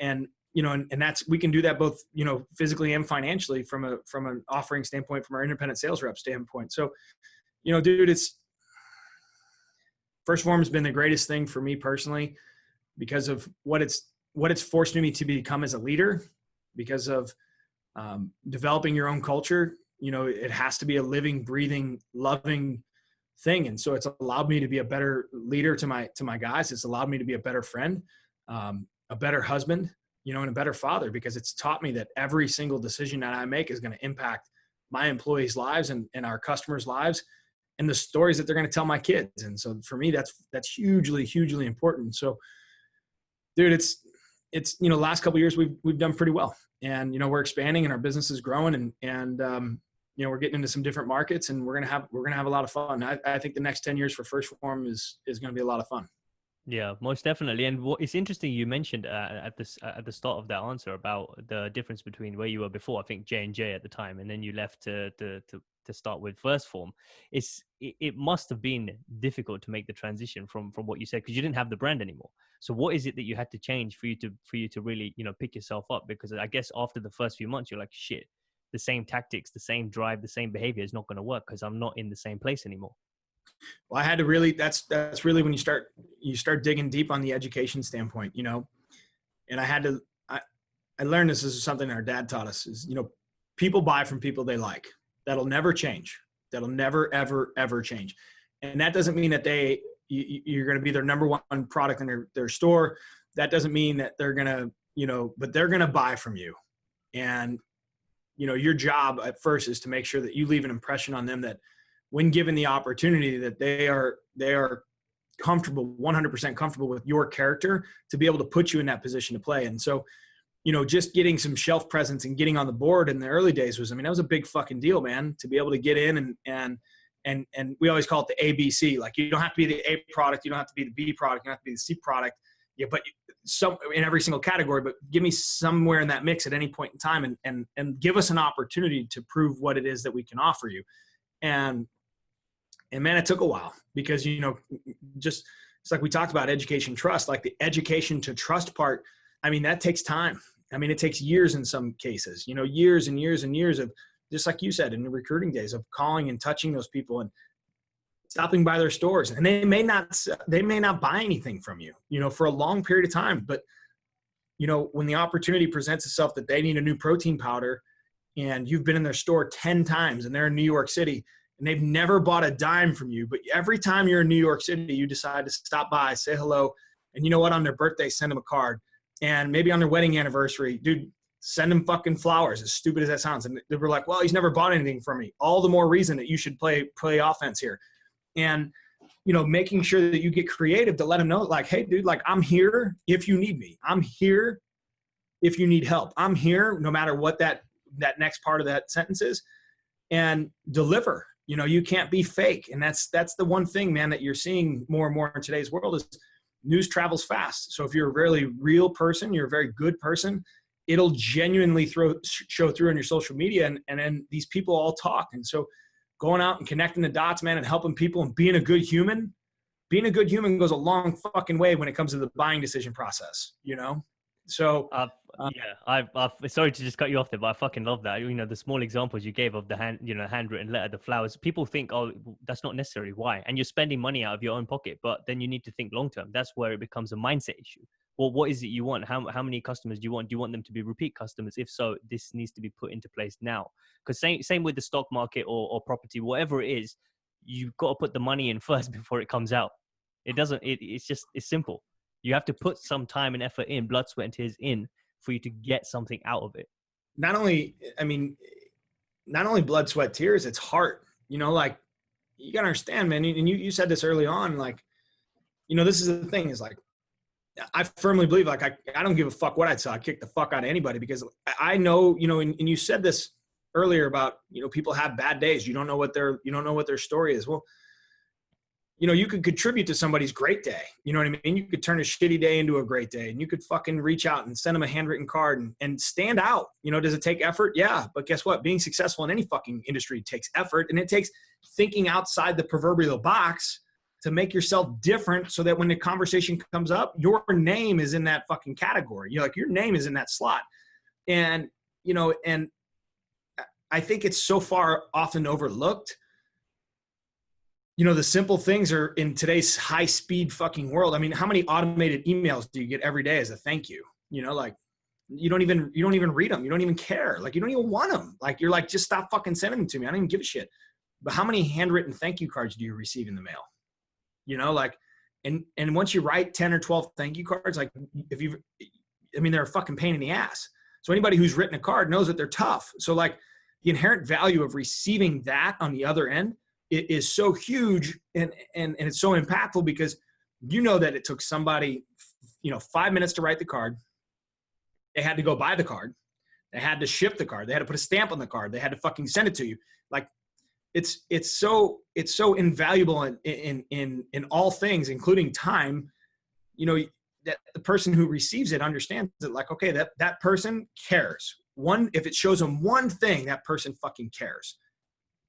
that's, we can do that both, physically and financially from an offering standpoint, from our independent sales rep standpoint. So, dude, Phorm has been the greatest thing for me personally, because of what it's forced me to become as a leader, because of developing your own culture. It has to be a living, breathing, loving thing. And so it's allowed me to be a better leader to my guys. It's allowed me to be a better friend, a better husband, and a better father, because it's taught me that every single decision that I make is going to impact my employees' lives and our customers' lives, and the stories that they're going to tell my kids. And so for me, that's hugely, hugely important. So, dude, it's last couple of years we've done pretty well, and we're expanding and our business is growing, and we're getting into some different markets, and we're gonna have a lot of fun. I think the next 10 years for Phorm is going to be a lot of fun. Yeah, most definitely. And what it's interesting you mentioned at the start of that answer about the difference between where you were before. I think J&J at the time, and then you left to start with First Form. It must have been difficult to make the transition from what you said, because you didn't have the brand anymore. So what is it that you had to change for you to really, you know, pick yourself up? Because I guess after the first few months, you're like, shit, the same tactics, the same drive, the same behavior is not going to work because I'm not in the same place anymore. Well, I had to really, that's really when you start digging deep on the education standpoint, you know, and I learned this is something our dad taught us is, you know, people buy from people they like. That'll never change. That'll never, ever, ever change. And that doesn't mean that you're going to be their number one product in their store. That doesn't mean that they're going to, you know, but they're going to buy from you. And, you know, your job at first is to make sure that you leave an impression on them that when given the opportunity that they are comfortable, 100% comfortable with your character to be able to put you in that position to play. And so, you know, just getting some shelf presence and getting on the board in the early days was, I mean, that was a big fucking deal, man, to be able to get in and we always call it the ABC. Like, you don't have to be the A product. You don't have to be the B product. You don't have to be the C product. Yeah, but some in every single category, but give me somewhere in that mix at any point in time and give us an opportunity to prove what it is that we can offer you. And man, it took a while because, you know, just it's like we talked about education, trust, like the education to trust part. I mean, that takes time. I mean, it takes years in some cases, you know, years and years and years of, just like you said, in the recruiting days of calling and touching those people and stopping by their stores. And they may not buy anything from you, you know, for a long period of time. But, you know, when the opportunity presents itself that they need a new protein powder and you've been in their store 10 times and they're in New York City and they've never bought a dime from you, but every time you're in New York City, you decide to stop by, say hello. And you know what? On their birthday, send them a card. And maybe on their wedding anniversary, dude, send them fucking flowers, as stupid as that sounds. And they were like, well, he's never bought anything from me. All the more reason that you should play offense here. And, you know, making sure that you get creative to let them know, like, hey, dude, like, I'm here if you need me. I'm here if you need help. I'm here no matter what that next part of that sentence is, and deliver. You know, you can't be fake. And that's the one thing, man, that you're seeing more and more in today's world is news travels fast. So if you're a very real person, you're a very good person, it'll genuinely show through on your social media. And then these people all talk. And so going out and connecting the dots, man, and helping people and being a good human goes a long fucking way when it comes to the buying decision process, you know? So, I've sorry to just cut you off there, but I fucking love that. You know, the small examples you gave of the handwritten letter, the flowers, people think, oh, that's not necessary. Why? And you're spending money out of your own pocket, but then you need to think long-term. That's where it becomes a mindset issue. Well, what is it you want? How many customers do you want? Do you want them to be repeat customers? If so, this needs to be put into place now. Because same with the stock market or property, whatever it is, you've got to put the money in first before it comes out. It's simple. You have to put some time and effort in, blood, sweat, and tears in for you to get something out of it. Not only blood, sweat, tears, it's heart. You know, like, you got to understand, man. And you said this early on, like, you know, this is the thing is like, I firmly believe, like, I don't give a fuck what I saw. I kick the fuck out of anybody because I know, you know, and you said this earlier about, you know, people have bad days. You don't know what their story is. Well, you know, you could contribute to somebody's great day. You know what I mean? You could turn a shitty day into a great day, and you could fucking reach out and send them a handwritten card and stand out. You know, does it take effort? Yeah. But guess what? Being successful in any fucking industry takes effort, and it takes thinking outside the proverbial box to make yourself different so that when the conversation comes up, your name is in that fucking category. You're like, your name is in that slot. And, you know, and I think it's so far often overlooked. You know, the simple things are in today's high speed fucking world. I mean, how many automated emails do you get every day as a thank you? You know, like, you don't even read them. You don't even care. Like, you don't even want them. Like, you're like, just stop fucking sending them to me. I don't even give a shit. But how many handwritten thank you cards do you receive in the mail? You know, like, and once you write 10 or 12 thank you cards, like, they're a fucking pain in the ass. So anybody who's written a card knows that they're tough. So, like, the inherent value of receiving that on the other end, it is so huge and it's so impactful because you know that it took somebody, you know, 5 minutes to write the card. They had to go buy the card. They had to ship the card. They had to put a stamp on the card. They had to fucking send it to you. Like, it's so invaluable in all things, including time, you know, that the person who receives it understands that, like, okay, that person cares. If it shows them one thing, that person fucking cares.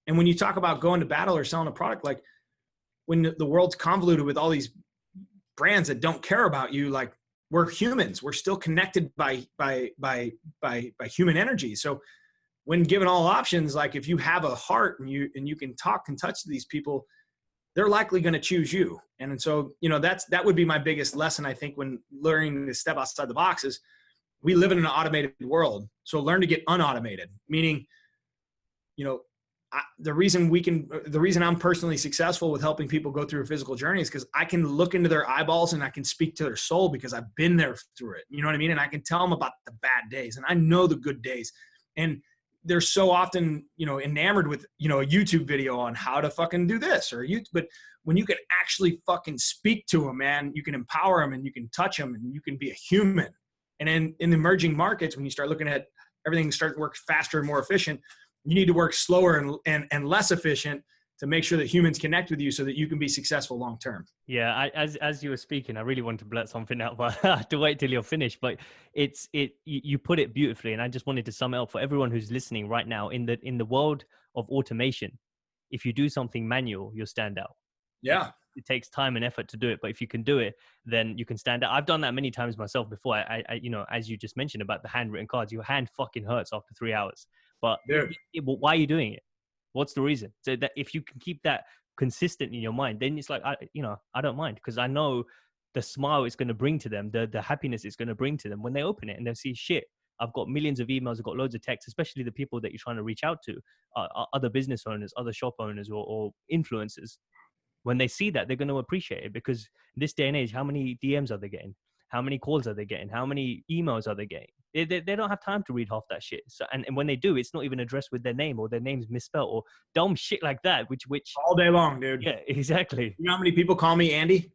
And when you talk about going to battle or selling a product, like when the world's convoluted with all these brands that don't care about you, like, we're humans, we're still connected by human energy. So when given all options, like if you have a heart and you can talk and touch these people, they're likely going to choose you. And so, you know, that would be my biggest lesson, I think, when learning to step outside the box is we live in an automated world. So learn to get unautomated, meaning, you know, the reason I'm personally successful with helping people go through a physical journey is because I can look into their eyeballs and I can speak to their soul because I've been there through it. You know what I mean? And I can tell them about the bad days and I know the good days. And they're so often, you know, enamored with, you know, a YouTube video on how to fucking do this but when you can actually fucking speak to them, man, you can empower them and you can touch them and you can be a human. And in the emerging markets, when you start looking at everything start to work faster and more efficient, you need to work slower and less efficient to make sure that humans connect with you so that you can be successful long term. Yeah, as you were speaking, I really wanted to blurt something out, but I have to wait till you're finished. But you put it beautifully, and I just wanted to sum it up for everyone who's listening right now. In the world of automation, if you do something manual, you'll stand out. Yeah. It takes time and effort to do it, but if you can do it, then you can stand out. I've done that many times myself before. I you know, as you just mentioned about the handwritten cards, your hand fucking hurts after 3 hours. But why are you doing it? What's the reason? So that if you can keep that consistent in your mind, then it's like, I don't mind because I know the smile it's going to bring to them, the happiness it's going to bring to them when they open it and they see, shit, I've got millions of emails, I've got loads of texts, especially the people that you're trying to reach out to, other business owners, other shop owners or influencers. When they see that, they're going to appreciate it because in this day and age, how many DMs are they getting? How many calls are they getting? How many emails are they getting? They don't have time to read half that shit. So, and when they do, it's not even addressed with their name or their name's misspelled or dumb shit like that, which all day long, dude. Yeah, exactly. You know how many people call me Andy?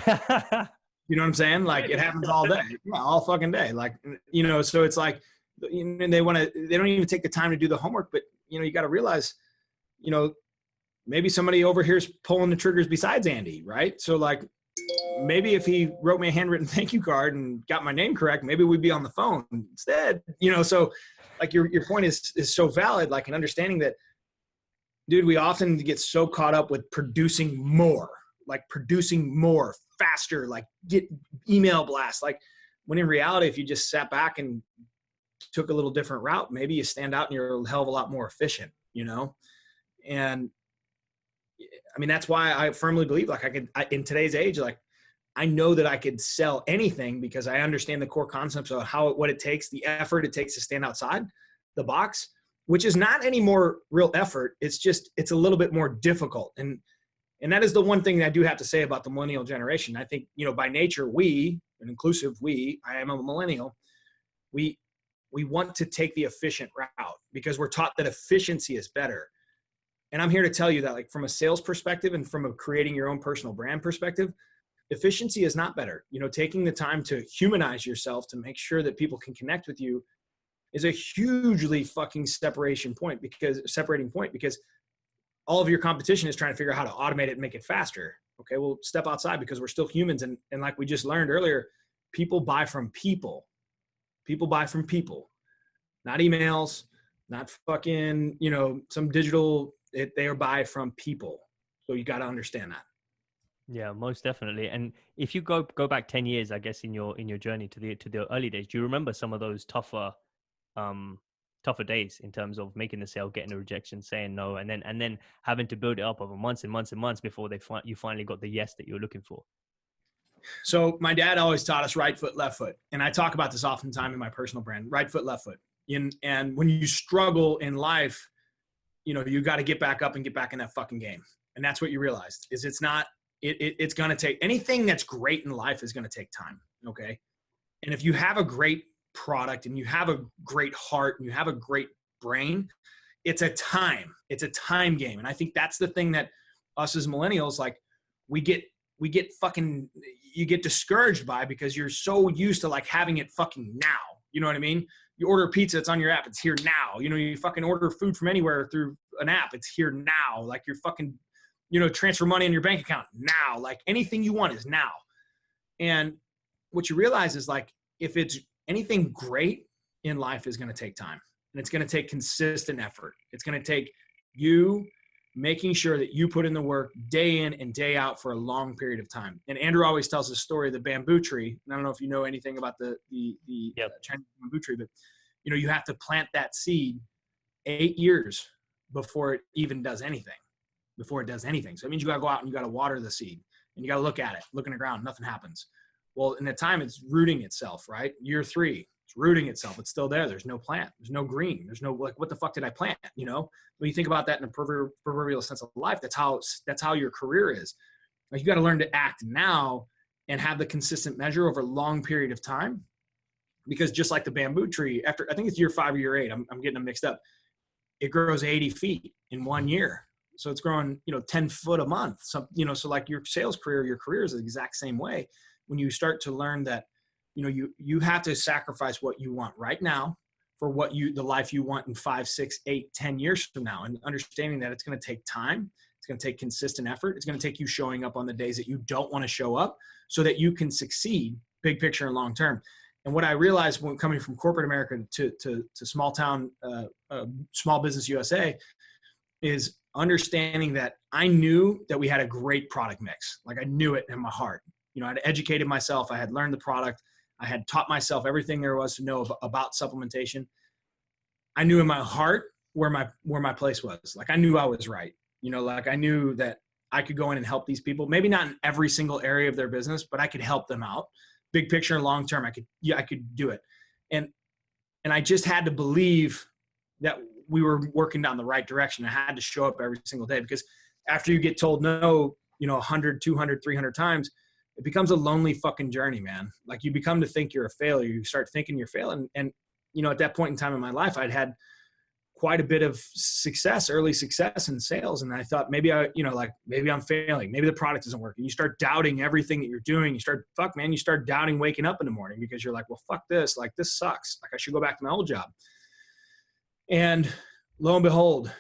You know what I'm saying? Like it happens all day, all fucking day. Like, you know, so it's like, you know, they don't even take the time to do the homework, but you know, you got to realize, you know, maybe somebody over here is pulling the triggers besides Andy, right? So like, maybe if he wrote me a handwritten thank you card and got my name correct, maybe we'd be on the phone instead, you know? So like your point is so valid, like an understanding that, dude, we often get so caught up with producing more faster, like get email blasts. Like when in reality, if you just sat back and took a little different route, maybe you stand out and you're a hell of a lot more efficient, you know? And I mean, that's why I firmly believe like in today's age, like I know that I could sell anything because I understand the core concepts of what it takes, the effort it takes to stand outside the box, which is not any more real effort. It's just, it's a little bit more difficult. And that is the one thing that I do have to say about the millennial generation. I think, you know, by nature, I am a millennial. We want to take the efficient route because we're taught that efficiency is better. And I'm here to tell you that, like, from a sales perspective and from a creating your own personal brand perspective, efficiency is not better. You know, taking the time to humanize yourself to make sure that people can connect with you is a hugely fucking separating point because all of your competition is trying to figure out how to automate it and make it faster. Okay, well, step outside because we're still humans. And like we just learned earlier, people buy from people. People buy from people, not emails, not fucking, you know, some digital. They buy from people. So you got to understand that. Yeah, most definitely. And if you go back 10 years, I guess in your journey to the early days, do you remember some of those tougher days in terms of making the sale, getting a rejection, saying no, and then having to build it up over months and months and months before you finally got the yes that you were looking for? So my dad always taught us right foot, left foot. And I talk about this oftentimes in my personal brand, right foot, left foot. And when you struggle in life, you know, you got to get back up and get back in that fucking game. And that's what you realized is it's going to take, anything that's great in life is going to take time. Okay. And if you have a great product and you have a great heart and you have a great brain, it's a time game. And I think that's the thing that us as millennials, like you get discouraged by because you're so used to like having it fucking now. You know what I mean? You order a pizza, it's on your app, it's here now. You know, you fucking order food from anywhere through an app, it's here now. Like you're fucking, you know, transfer money in your bank account now. Like anything you want is now. And what you realize is like, if it's anything great in life is going to take time, and it's going to take consistent effort. It's going to take you making sure that you put in the work day in and day out for a long period of time. And Andrew always tells the story of the bamboo tree. And I don't know if you know anything about the Chinese bamboo tree, but you know, you have to plant that seed 8 years before it even does anything, So it means you got to go out and you got to water the seed, and you got to look at it, look in the ground, nothing happens. Well, in the time it's rooting itself, right? Year 3, it's rooting itself. It's still there. There's no plant. There's no green. There's no, like, what the fuck did I plant? You know, when you think about that in a proverbial sense of life, that's how your career is. Like, you got to learn to act now and have the consistent measure over a long period of time. Because just like the bamboo tree, after, I think it's year 5 or year 8, I'm getting them mixed up. It grows 80 feet in 1 year. So it's growing, 10 foot a month. So, so like your sales career, your career is the exact same way. When you start to learn that, you have to sacrifice what you want right now for the life you want in 5, 6, 8, 10 years from now. And understanding that it's going to take time. It's going to take consistent effort. It's going to take you showing up on the days that you don't want to show up so that you can succeed big picture and long term. And what I realized when coming from corporate America to small town, small business USA, is understanding that I knew that we had a great product mix. Like, I knew it in my heart. I'd educated myself. I had learned the product. I had taught myself everything there was to know about supplementation. I knew in my heart where my place was. Like, I knew I was right. Like, I knew that I could go in and help these people. Maybe not in every single area of their business, but I could help them out. Big picture and long term, I could do it. And I just had to believe that we were working down the right direction. I had to show up every single day, because after you get told no, 100, 200, 300 times, it becomes a lonely fucking journey, man. Like, you become to think you're a failure. You start thinking you're failing. And at that point in time in my life, I'd had quite a bit of early success in sales. And I thought, maybe maybe I'm failing. Maybe the product isn't working. You start doubting everything that you're doing. You start doubting waking up in the morning, because you're like, well, fuck this. Like, this sucks. Like, I should go back to my old job. And lo and behold,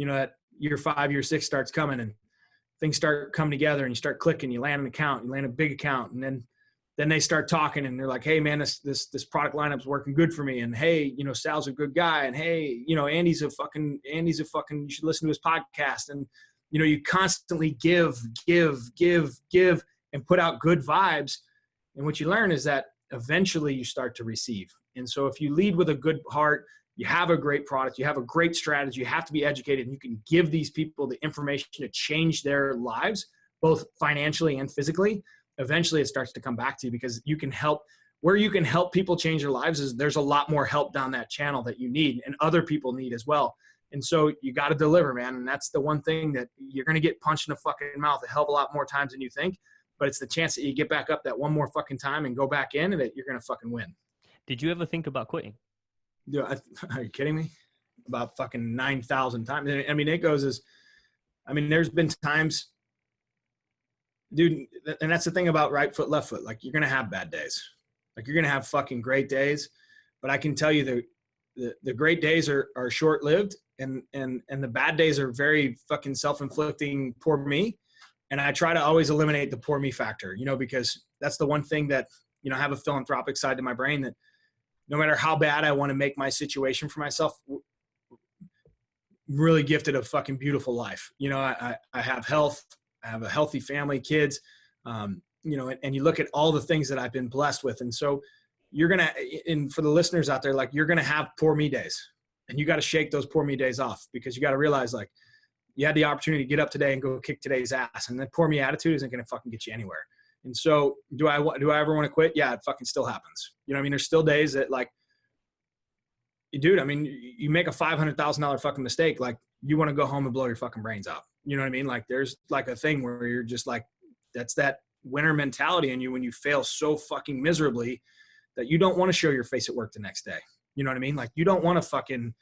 at year 5, year 6 starts coming, and things start coming together, and you start clicking. You land an account, you land a big account, and then they start talking, and they're like, hey man, this product lineup's working good for me. And hey, Sal's a good guy. And hey, Andy's a fucking, you should listen to his podcast. And, you constantly give and put out good vibes. And what you learn is that eventually you start to receive. And so if you lead with a good heart, you have a great product, you have a great strategy, you have to be educated, and you can give these people the information to change their lives, both financially and physically. Eventually it starts to come back to you, because you can help people change their lives. Is there's a lot more help down that channel that you need, and other people need as well. And so you got to deliver, man. And that's the one thing that you're going to get punched in the fucking mouth a hell of a lot more times than you think. But it's the chance that you get back up that one more fucking time and go back in, and that you're going to fucking win. Did you ever think about quitting? Dude, are you kidding me? About fucking 9,000 times. I mean, there's been times, dude, and that's the thing about right foot, left foot. Like, you're going to have bad days. Like, you're going to have fucking great days. But I can tell you the great days are short-lived, and the bad days are very fucking self-inflicting, poor me. And I try to always eliminate the poor me factor, because that's the one thing that, I have a philanthropic side to my brain, that no matter how bad I want to make my situation for myself, really gifted a fucking beautiful life. I have health, I have a healthy family, kids, and you look at all the things that I've been blessed with. And so and for the listeners out there, like, you're going to have poor me days, and you got to shake those poor me days off, because you got to realize, like, you had the opportunity to get up today and go kick today's ass, and that poor me attitude isn't going to fucking get you anywhere. And so do I ever want to quit? Yeah, it fucking still happens. There's still days that, like, dude, you make a $500,000 fucking mistake. Like, you want to go home and blow your fucking brains out. You know what I mean? Like, there's like a thing where you're just like, that's that winner mentality in you when you fail so fucking miserably that you don't want to show your face at work the next day. You know what I mean? Like, you don't want to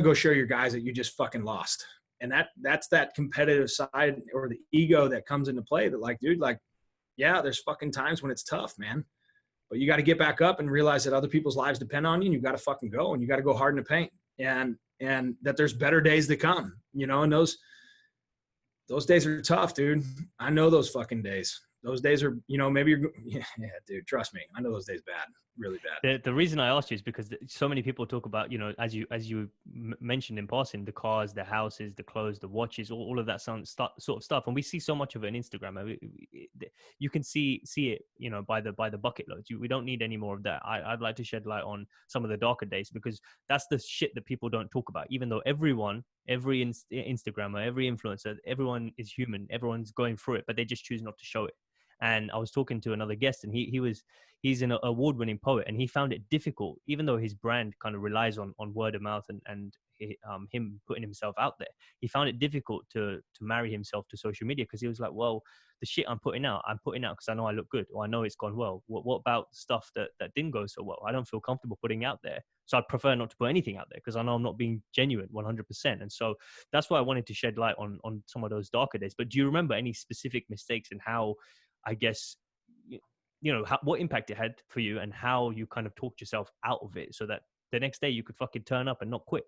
go show your guys that you just fucking lost. And that's that competitive side, or the ego that comes into play, that, like, dude, like, yeah, there's fucking times when it's tough, man, but you got to get back up and realize that other people's lives depend on you, and you got to fucking go, and you got to go hard in the paint, and that there's better days to come, and those days are tough, dude. I know those fucking days. those days are, you know, maybe you're, yeah, dude, trust me. I know those days bad, really bad. The reason I asked you is because so many people talk about, you know, as you mentioned in passing, the cars, the houses, the clothes, the watches, all of that sort of stuff, and we see so much of it on Instagram. I mean, you can see it, you know, by the bucket loads. We don't need any more of that. I'd like to shed light on some of the darker days, because that's the shit that people don't talk about. Even though every Instagrammer, every influencer, everyone is human, everyone's going through it, but they just choose not to show it. And I was talking to another guest, and he's an award-winning poet, and he found it difficult, even though his brand kind of relies on word of mouth and him putting himself out there. He found it difficult to marry himself to social media, because he was like, well, the shit I'm putting out because I know I look good, or I know it's gone well. What about stuff that didn't go so well? I don't feel comfortable putting out there, so I'd prefer not to put anything out there, because I know I'm not being genuine 100%. And so that's why I wanted to shed light on some of those darker days. But do you remember any specific mistakes, and how, I guess, you know, what impact it had for you, and how you kind of talked yourself out of it, so that the next day you could fucking turn up and not quit?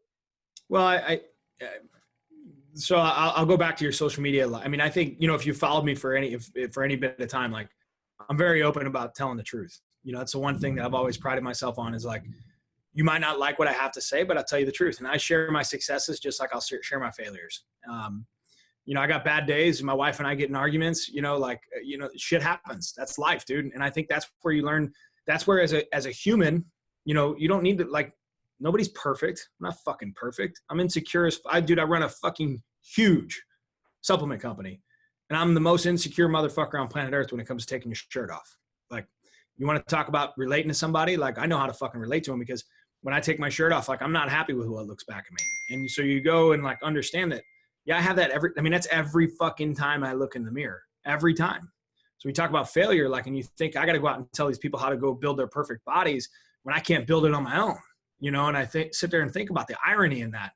Well, so I'll go back to your social media. I mean, I think, you know, if you followed me for any bit of time, like, I'm very open about telling the truth. You know, that's the one thing that I've always prided myself on, is like, you might not like what I have to say, but I'll tell you the truth. And I share my successes just like I'll share my failures. You know, I got bad days, and my wife and I get in arguments, you know, like, you know, shit happens. That's life, dude. And I think that's where you learn. That's where, as a human, you know, you don't need to, like, nobody's perfect. I'm not fucking perfect. I'm insecure as I run a fucking huge supplement company, and I'm the most insecure motherfucker on planet Earth when it comes to taking your shirt off. Like, you want to talk about relating to somebody? Like, I know how to fucking relate to them, because when I take my shirt off, like, I'm not happy with what looks back at me. And so you go and, like, understand that. Yeah, I have that that's every fucking time I look in the mirror, every time. So we talk about failure, like, and you think I got to go out and tell these people how to go build their perfect bodies when I can't build it on my own, you know? And I sit there and think about the irony in that.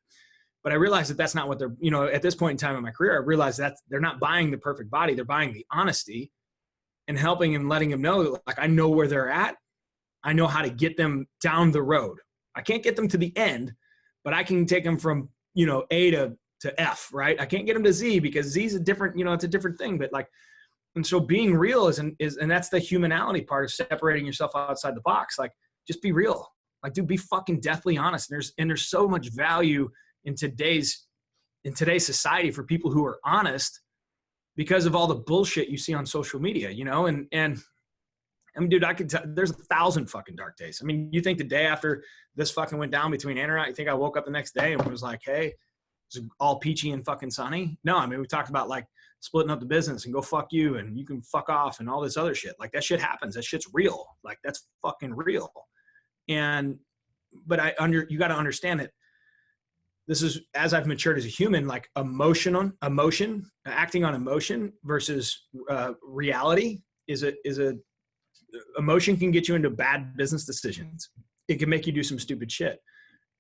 But I realize that that's not what they're, you know, at this point in time in my career, I realize that they're not buying the perfect body. They're buying the honesty, and helping and letting them know, like, I know where they're at. I know how to get them down the road. I can't get them to the end, but I can take them from, you know, A to F, right? I can't get them to Z, because Z is a different, you know, it's a different thing. But, like, and so being real and that's the humanality part of separating yourself outside the box. Like, just be real. Like, dude, be fucking deathly honest. And there's so much value in today's society for people who are honest, because of all the bullshit you see on social media, you know? And I mean, dude, I could tell there's 1,000 fucking dark days. I mean, you think the day after this fucking went down between Anna and I, you think I woke up the next day and was like, hey, it's all peachy and fucking sunny? No, I mean, we talked about, like, splitting up the business and go fuck you and you can fuck off and all this other shit. Like, that shit happens. That shit's real. Like, that's fucking real. But you got to understand that this is, as I've matured as a human, like, emotion, acting on emotion versus reality is a emotion can get you into bad business decisions. It can make you do some stupid shit.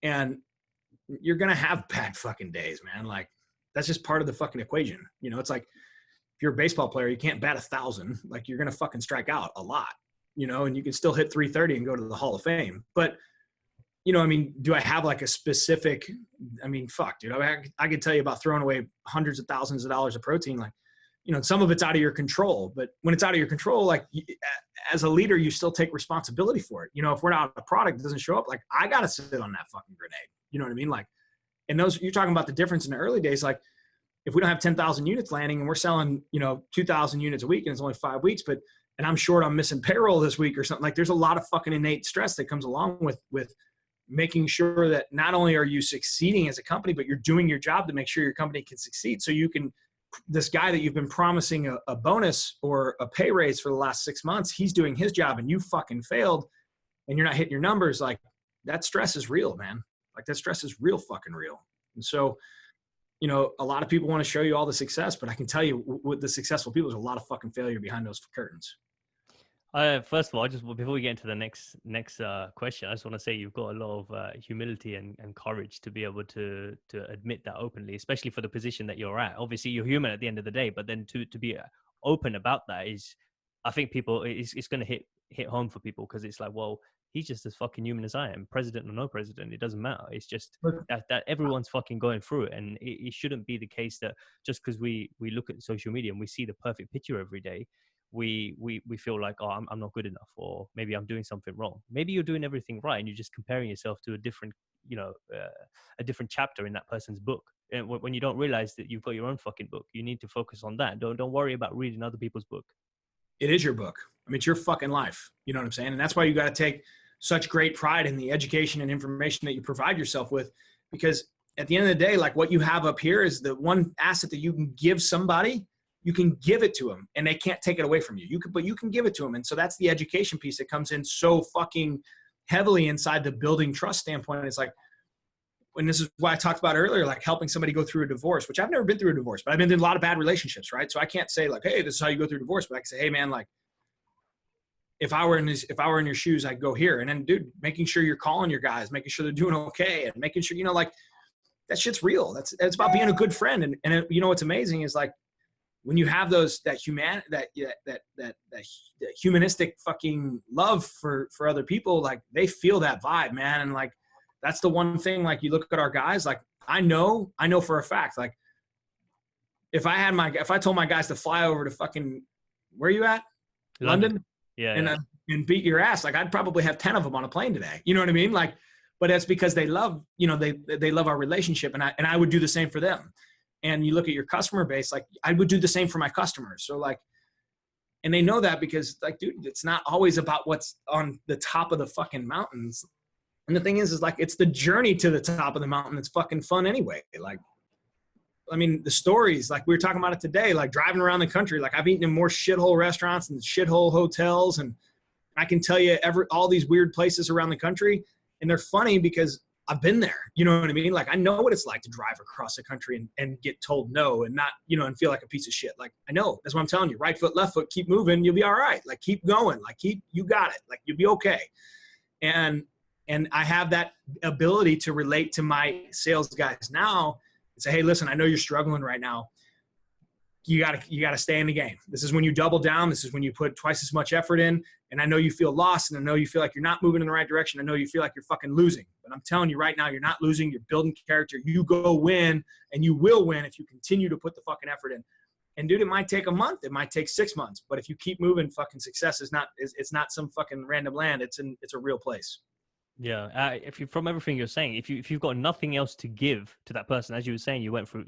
And you're going to have bad fucking days, man. Like, that's just part of the fucking equation. You know, it's like, if you're a baseball player, you can't bat 1,000. Like, you're going to fucking strike out a lot, you know, and you can still hit 330 and go to the Hall of Fame. But, you know, I mean, do I have, like, a specific, I mean, fuck, dude, I could tell you about throwing away hundreds of thousands of dollars of protein. Like, you know, some of it's out of your control, but when it's out of your control, like, as a leader, you still take responsibility for it. You know, if we're not a product that doesn't show up, like, I got to sit on that fucking grenade. You know what I mean? Like, and those, you're talking about the difference in the early days. Like, if we don't have 10,000 units landing and we're selling, you know, 2,000 units a week and it's only 5 weeks, and I'm short, I'm missing payroll this week or something, like, there's a lot of fucking innate stress that comes along with making sure that not only are you succeeding as a company, but you're doing your job to make sure your company can succeed. So you can, this guy that you've been promising a bonus or a pay raise for the last 6 months, he's doing his job and you fucking failed and you're not hitting your numbers. Like, that stress is real, man. Like, that stress is real fucking real. And so, you know, a lot of people want to show you all the success, but I can tell you with the successful people, there's a lot of fucking failure behind those curtains. First of all, just before we get into the next question, I just want to say you've got a lot of humility and courage to be able to admit that openly, especially for the position that you're at. Obviously, you're human at the end of the day, but then to be open about that is, I think it's going to hit home for people, because it's like, well, he's just as fucking human as I am, president or no president, it doesn't matter. It's just that everyone's fucking going through it, and it shouldn't be the case that just because we look at social media and we see the perfect picture every day, we feel like, oh, I'm not good enough, or maybe I'm doing something wrong. Maybe you're doing everything right and you're just comparing yourself to a different, a different chapter in that person's book. And when you don't realize that you've got your own fucking book, you need to focus on that. Don't worry about reading other people's book. It is your book. I mean, it's your fucking life. You know what I'm saying? And that's why you got to take such great pride in the education and information that you provide yourself with, because at the end of the day, like what you have up here is the one asset that you can give somebody. You can give it to them and they can't take it away from you. But you can give it to them. And so that's the education piece that comes in so fucking heavily inside the building trust standpoint. It's like, and this is why I talked about earlier, like helping somebody go through a divorce, which I've never been through a divorce, but I've been in a lot of bad relationships, right? So I can't say like, hey, this is how you go through divorce, but I can say, hey man, like if I were in your shoes, I'd go here. And then dude, making sure you're calling your guys, making sure they're doing okay. And making sure, like that shit's real. It's about being a good friend. And what's amazing is like, when you have that humanistic fucking love for other people, like they feel that vibe, man. And like, that's the one thing, like you look at our guys, like I know for a fact, like if I told my guys to fly over to fucking, where are you at? London? Yeah. And beat your ass. Like I'd probably have 10 of them on a plane today. You know what I mean? Like, but that's because they love, they love our relationship, and I would do the same for them. And you look at your customer base, like I would do the same for my customers. So like, and they know that because like, dude, it's not always about what's on the top of the fucking mountains. And the thing is like, it's the journey to the top of the mountain that's fucking fun anyway. Like, I mean, the stories, like we were talking about it today, like driving around the country, like I've eaten in more shithole restaurants and shithole hotels. And I can tell you all these weird places around the country, and they're funny because I've been there. You know what I mean? Like I know what it's like to drive across the country and get told no and not, and feel like a piece of shit. Like I know, that's what I'm telling you. Right foot, left foot, keep moving. You'll be all right. Like keep going. Like you got it. Like you'll be okay. And I have that ability to relate to my sales guys now and say, hey, listen, I know you're struggling right now. You gotta stay in the game. This is when you double down. This is when you put twice as much effort in. And I know you feel lost, and I know you feel like you're not moving in the right direction. I know you feel like you're fucking losing. But I'm telling you right now, you're not losing. You're building character. You go win, and you will win if you continue to put the fucking effort in. And dude, it might take a month. It might take 6 months. But if you keep moving, fucking success is it's not some fucking random land. It's a real place. Yeah, from everything you're saying, if you've got nothing else to give to that person, as you were saying, you went through,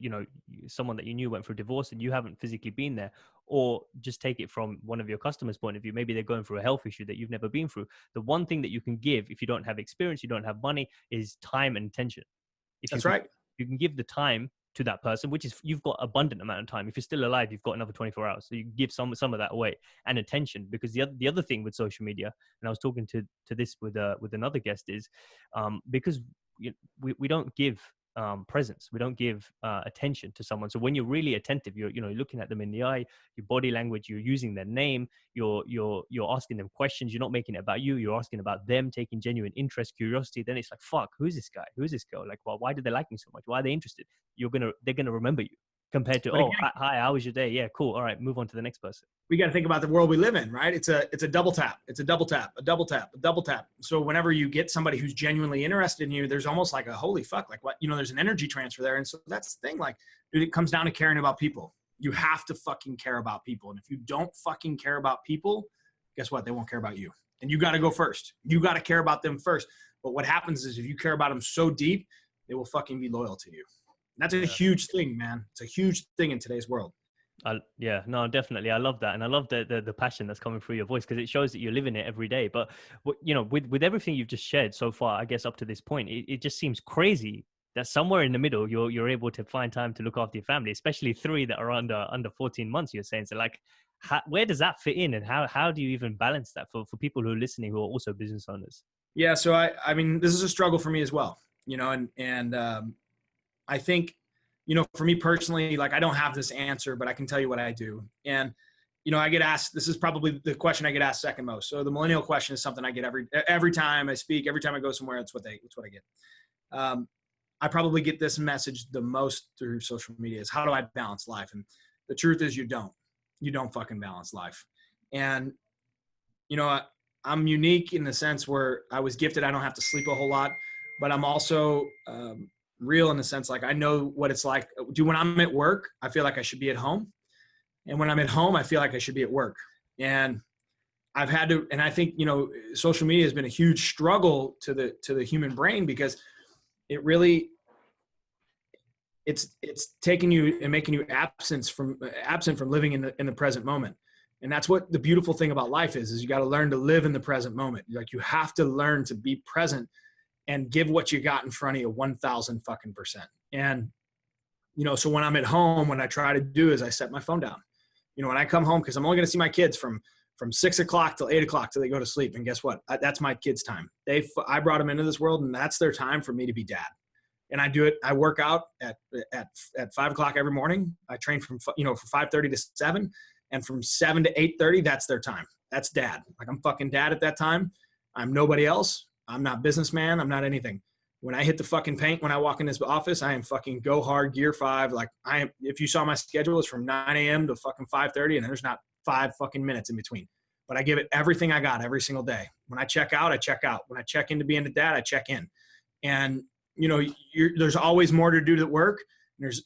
someone that you knew went through divorce and you haven't physically been there, or just take it from one of your customers' point of view, maybe they're going through a health issue that you've never been through. The one thing that you can give, if you don't have experience, you don't have money, is time and attention. That's right. You can give the time to that person, which is, you've got abundant amount of time. If you're still alive, you've got another 24 hours. So you give some of that away, and attention, because the other thing with social media, and I was talking to this with another guest, is because we don't give presence, we don't give attention to someone. So when you're really attentive, you're looking at them in the eye, your body language, you're using their name, you're asking them questions, you're not making it about you, you're asking about them, taking genuine interest, curiosity. Then it's like, fuck, who's this guy, who's this girl, like, well, why did they like me so much, why are they interested? They're gonna remember you, compared to, hi, how was your day? Yeah, cool, all right, move on to the next person. We got to think about the world we live in, right? It's a double tap. It's a double tap, a double tap, a double tap. So whenever you get somebody who's genuinely interested in you, there's almost like a holy fuck, like what, there's an energy transfer there. And so that's the thing, like, dude, it comes down to caring about people. You have to fucking care about people. And if you don't fucking care about people, guess what? They won't care about you. And you got to go first. You got to care about them first. But what happens is if you care about them so deep, they will fucking be loyal to you. And that's a huge thing, man. It's a huge thing in today's world. Yeah, no, definitely. I love that. And I love the passion that's coming through your voice, because it shows that you're living it every day. But, with everything you've just shared so far, I guess up to this point, it just seems crazy that somewhere in the middle, you're able to find time to look after your family, especially 3 that are under 14 months, you're saying. So like, where does that fit in? And how do you even balance that for people who are listening, who are also business owners? Yeah. So I mean, this is a struggle for me as well, and I think, for me personally, like I don't have this answer, but I can tell you what I do. And, I get asked, this is probably the question I get asked second most. So the millennial question is something I get every time I speak, every time I go somewhere, it's what I get. I probably get this message the most through social media is, how do I balance life? And the truth is you don't fucking balance life. And, I'm unique in the sense where I was gifted. I don't have to sleep a whole lot, but I'm also, real in the sense, like I know what it's like. When I'm at work, I feel like I should be at home. And when I'm at home, I feel like I should be at work. And I've had to, and I think, you know, social media has been a huge struggle to the human brain, because it really, it's taking you and making you absent from living in the present moment. And that's what the beautiful thing about life is you got to learn to live in the present moment. Like, you have to learn to be present and give what you got in front of you 1,000 fucking percent. And, you know, so when I'm at home, what I try to do is I set my phone down. You know, when I come home, because I'm only going to see my kids from 6 o'clock till 8 o'clock till they go to sleep. And guess what? That's my kids' time. I brought them into this world, and that's their time for me to be dad. And I do it. I work out at 5 o'clock every morning. I train from, you know, from 5:30 to 7, and from 7 to 8:30, that's their time. That's dad. Like, I'm fucking dad at that time. I'm nobody else. I'm not businessman. I'm not anything. When I hit the fucking paint, when I walk in this office, I am fucking go hard gear 5. Like, I am, if you saw my schedule, it's from 9 a.m. to fucking 5:30, and there's not 5 fucking minutes in between. But I give it everything I got every single day. When I check out, I check out. When I check into being a dad, I check in. And, you know, there's always more to do at work.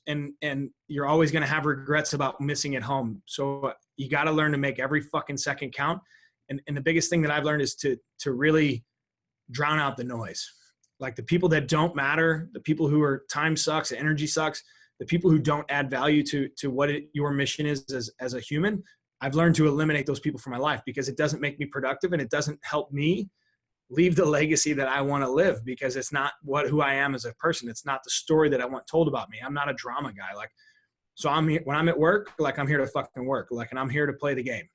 And you're always going to have regrets about missing it home. So you got to learn to make every fucking second count. And the biggest thing that I've learned is to really drown out the noise. Like, the people that don't matter, the people who are time sucks, energy sucks, the people who don't add value to what your mission is as a human. I've learned to eliminate those people from my life, because it doesn't make me productive, and it doesn't help me leave the legacy that I want to live, because it's not who I am as a person. It's not the story that I want told about me. I'm not a drama guy. Like, so I'm here, when I'm at work, like, I'm here to fucking work, like, and I'm here to play the game.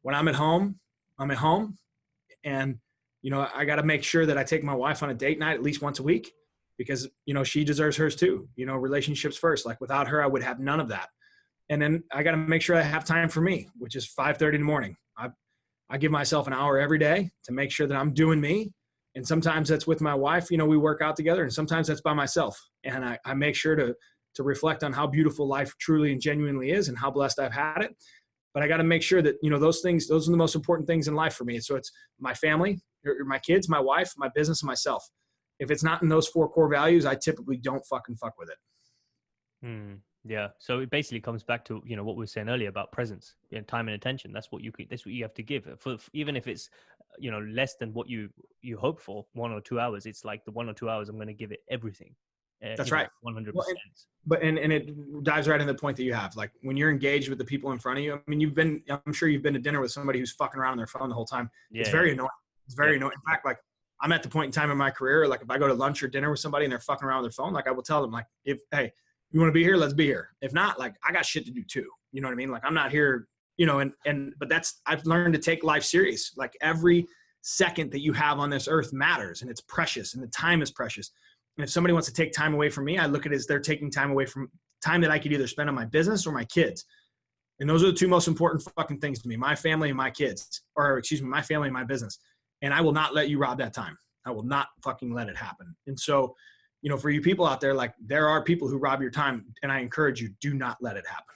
When I'm at home, I'm at home. And, you know, I got to make sure that I take my wife on a date night at least once a week, because, you know, she deserves hers too. You know, relationships first. Like, without her, I would have none of that. And then I got to make sure I have time for me, which is 5:30 in the morning. I give myself an hour every day to make sure that I'm doing me. And sometimes that's with my wife, you know, we work out together, and sometimes that's by myself. And I make sure to reflect on how beautiful life truly and genuinely is, and how blessed I've had it. But I got to make sure that, you know, those are the most important things in life for me. So it's my family, or my kids, my wife, my business, and myself. If it's not in those 4 core values, I typically don't fucking fuck with it. Yeah. So it basically comes back to, you know, what we were saying earlier about presence, you know, time and attention. That's what you have to give for, even if it's, you know, less than what you hope for, 1 or 2 hours. It's like the 1 or 2 hours, I'm going to give it everything. That's right. 100%. Well, and it dives right into the point that you have. Like, when you're engaged with the people in front of you, I mean, I'm sure you've been to dinner with somebody who's fucking around on their phone the whole time. It's very annoying. It's very annoying. In fact, like, I'm at the point in time in my career, like, if I go to lunch or dinner with somebody and they're fucking around with their phone, like, I will tell them, like, hey, you want to be here? Let's be here. If not, like, I got shit to do too. You know what I mean? Like, I'm not here, you know, but I've learned to take life serious. Like, every second that you have on this earth matters, and it's precious, and the time is precious. And if somebody wants to take time away from me, I look at it as they're taking time away from time that I could either spend on my business or my kids. And those are the 2 most important fucking things to me, my family and my kids, or excuse me, my family and my business. And I will not let you rob that time. I will not fucking let it happen. And so, you know, for you people out there, like, there are people who rob your time, and I encourage you, do not let it happen.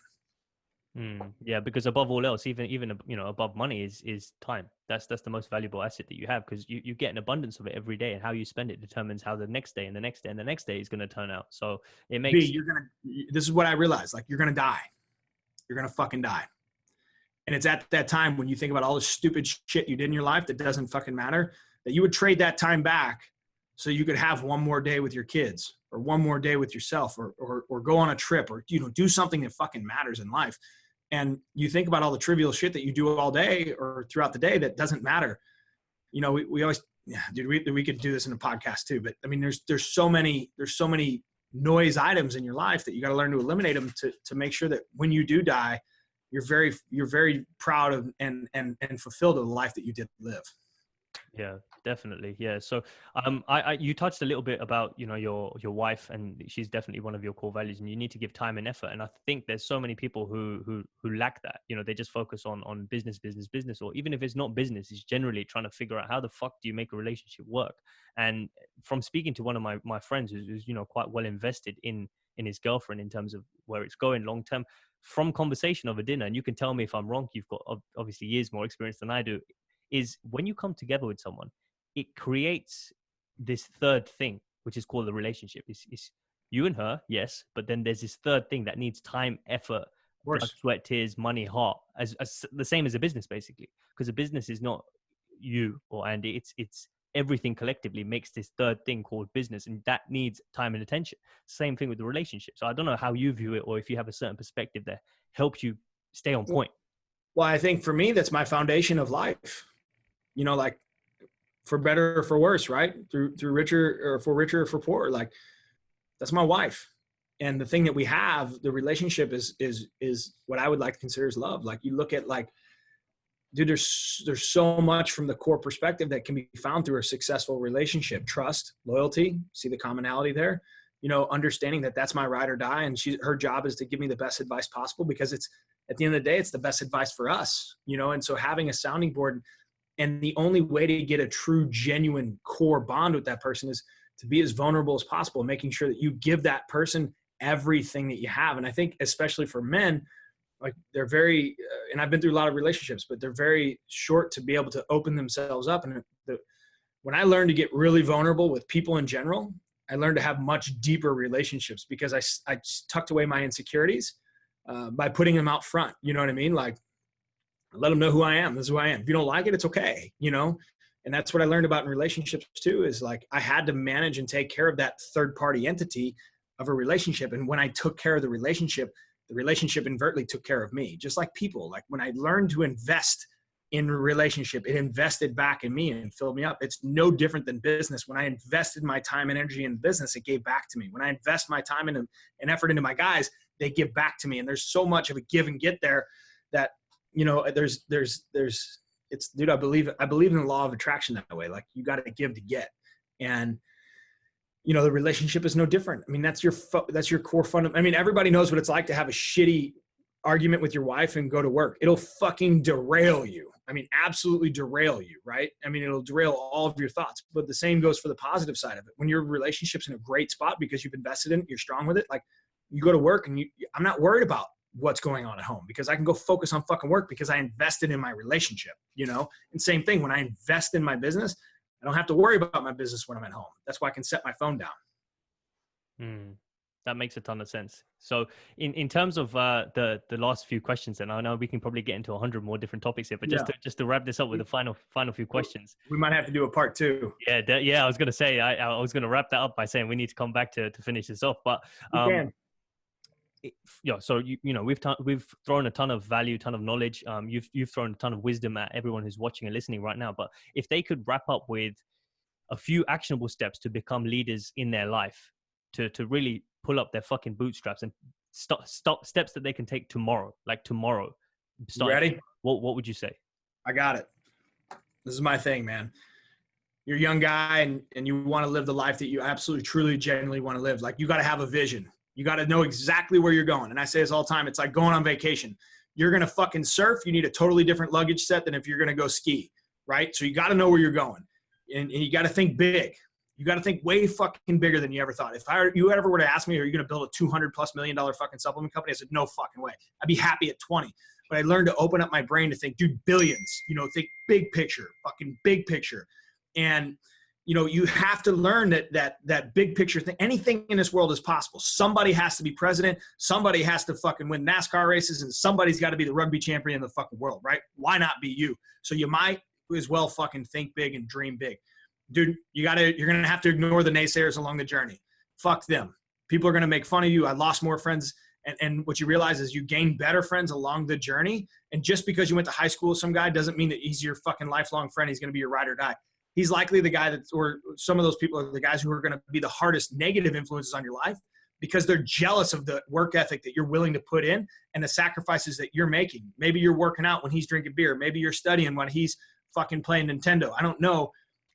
Yeah, because above all else, even you know, above money is time. That's the most valuable asset that you have, because you get an abundance of it every day, and how you spend it determines how the next day and the next day and the next day is going to turn out. So it makes this is what I realized. Like, you're gonna die. You're gonna fucking die. And it's at that time, when you think about all the stupid shit you did in your life that doesn't fucking matter, that you would trade that time back so you could have 1 more day with your kids, or 1 more day with yourself, or go on a trip, or, you know, do something that fucking matters in life. And you think about all the trivial shit that you do all day or throughout the day that doesn't matter. You know, we always, dude, we could do this in a podcast too, but I mean, there's so many noise items in your life that you got to learn to eliminate them to make sure that when you do die, you're very proud of and fulfilled of the life that you did live. Yeah, definitely. Yeah. So, you touched a little bit about, you know, your wife, and she's definitely one of your core values, and you need to give time and effort. And I think there's so many people who lack that. You know, they just focus on business, or even if it's not business, it's generally trying to figure out how the fuck do you make a relationship work. And from speaking to one of my friends who's, you know, quite well invested in his girlfriend in terms of where it's going long term, from conversation over dinner, and you can tell me if I'm wrong, you've got obviously years more experience than I do, is when you come together with someone, it creates this third thing, which is called the relationship. It's you and her, yes, but then there's this third thing that needs time, effort, blood, sweat, tears, money, heart, as the same as a business, basically. Because a business is not you or Andy. It's everything collectively makes this third thing called business, and that needs time and attention. Same thing with the relationship. So I don't know how you view it, or if you have a certain perspective that helps you stay on point. Well, I think for me, that's my foundation of life. You know, like for better or for worse, right? Through richer or for poorer. Like that's my wife. And the thing that we have, the relationship is what I would like to consider as love. Like you look at like, dude, there's so much from the core perspective that can be found through a successful relationship. Trust, loyalty, see the commonality there, you know, understanding that that's my ride or die. And her job is to give me the best advice possible, because it's, at the end of the day, it's the best advice for us, you know? And so having a sounding board, and the only way to get a true, genuine core bond with that person is to be as vulnerable as possible, making sure that you give that person everything that you have. And I think especially for men, like they're very, and I've been through a lot of relationships, but they're very short to be able to open themselves up. And when I learned to get really vulnerable with people in general, I learned to have much deeper relationships, because I tucked away my insecurities by putting them out front. You know what I mean? Like, let them know who I am. This is who I am. If you don't like it, it's okay, you know? And that's what I learned about in relationships too, is like, I had to manage and take care of that third party entity of a relationship. And when I took care of the relationship inadvertently took care of me. Just like people, like when I learned to invest in a relationship, it invested back in me and filled me up. It's no different than business. When I invested my time and energy in business, it gave back to me. When I invest my time and effort into my guys, they give back to me. And there's so much of a give and get there that, you know, it's, dude, I believe in the law of attraction that way. Like you got to give to get. And, you know, the relationship is no different. I mean, that's your core fund. I mean, everybody knows what it's like to have a shitty argument with your wife and go to work. It'll fucking derail you. I mean, absolutely derail you, right? I mean, it'll derail all of your thoughts, but the same goes for the positive side of it. When your relationship's in a great spot because you've invested in it, you're strong with it. Like you go to work and I'm not worried about what's going on at home, because I can go focus on fucking work because I invested in my relationship, you know? And same thing, when I invest in my business, I don't have to worry about my business when I'm at home. That's why I can set my phone down. That makes a ton of sense. So in terms of the last few questions, and I know we can probably get into 100 more different topics here, but just to wrap this up with the final few questions. We might have to do a part 2. Yeah, I was going to say, I was going to wrap that up by saying we need to come back to finish this off, but so you know, we've thrown a ton of value, ton of knowledge. You've thrown a ton of wisdom at everyone who's watching and listening right now. But if they could wrap up with a few actionable steps to become leaders in their life, to really pull up their fucking bootstraps and stop steps that they can take tomorrow, like tomorrow. Ready? What would you say? I got it. This is my thing, man. You're a young guy and you want to live the life that you absolutely, truly, genuinely want to live. Like you got to have a vision. You got to know exactly where you're going. And I say this all the time. It's like going on vacation. You're going to fucking surf. You need a totally different luggage set than if you're going to go ski, right? So you got to know where you're going. And you got to think big. You got to think way fucking bigger than you ever thought. If you ever were to ask me, are you going to build a $200+ million fucking supplement company? I said, no fucking way. I'd be happy at 20. But I learned to open up my brain to think, dude, billions, you know, think big picture, fucking big picture. And, you know, you have to learn that big picture thing. Anything in this world is possible. Somebody has to be president. Somebody has to fucking win NASCAR races, and somebody's got to be the rugby champion of the fucking world, right? Why not be you? So you might as well fucking think big and dream big. Dude, you're going to have to ignore the naysayers along the journey. Fuck them. People are going to make fun of you. I lost more friends. And what you realize is you gain better friends along the journey. And just because you went to high school with some guy doesn't mean that he's your fucking lifelong friend. He's going to be your ride or die. He's likely the guy or some of those people are the guys who are going to be the hardest negative influences on your life, because they're jealous of the work ethic that you're willing to put in and the sacrifices that you're making. Maybe you're working out when he's drinking beer. Maybe you're studying when he's fucking playing Nintendo. I don't know.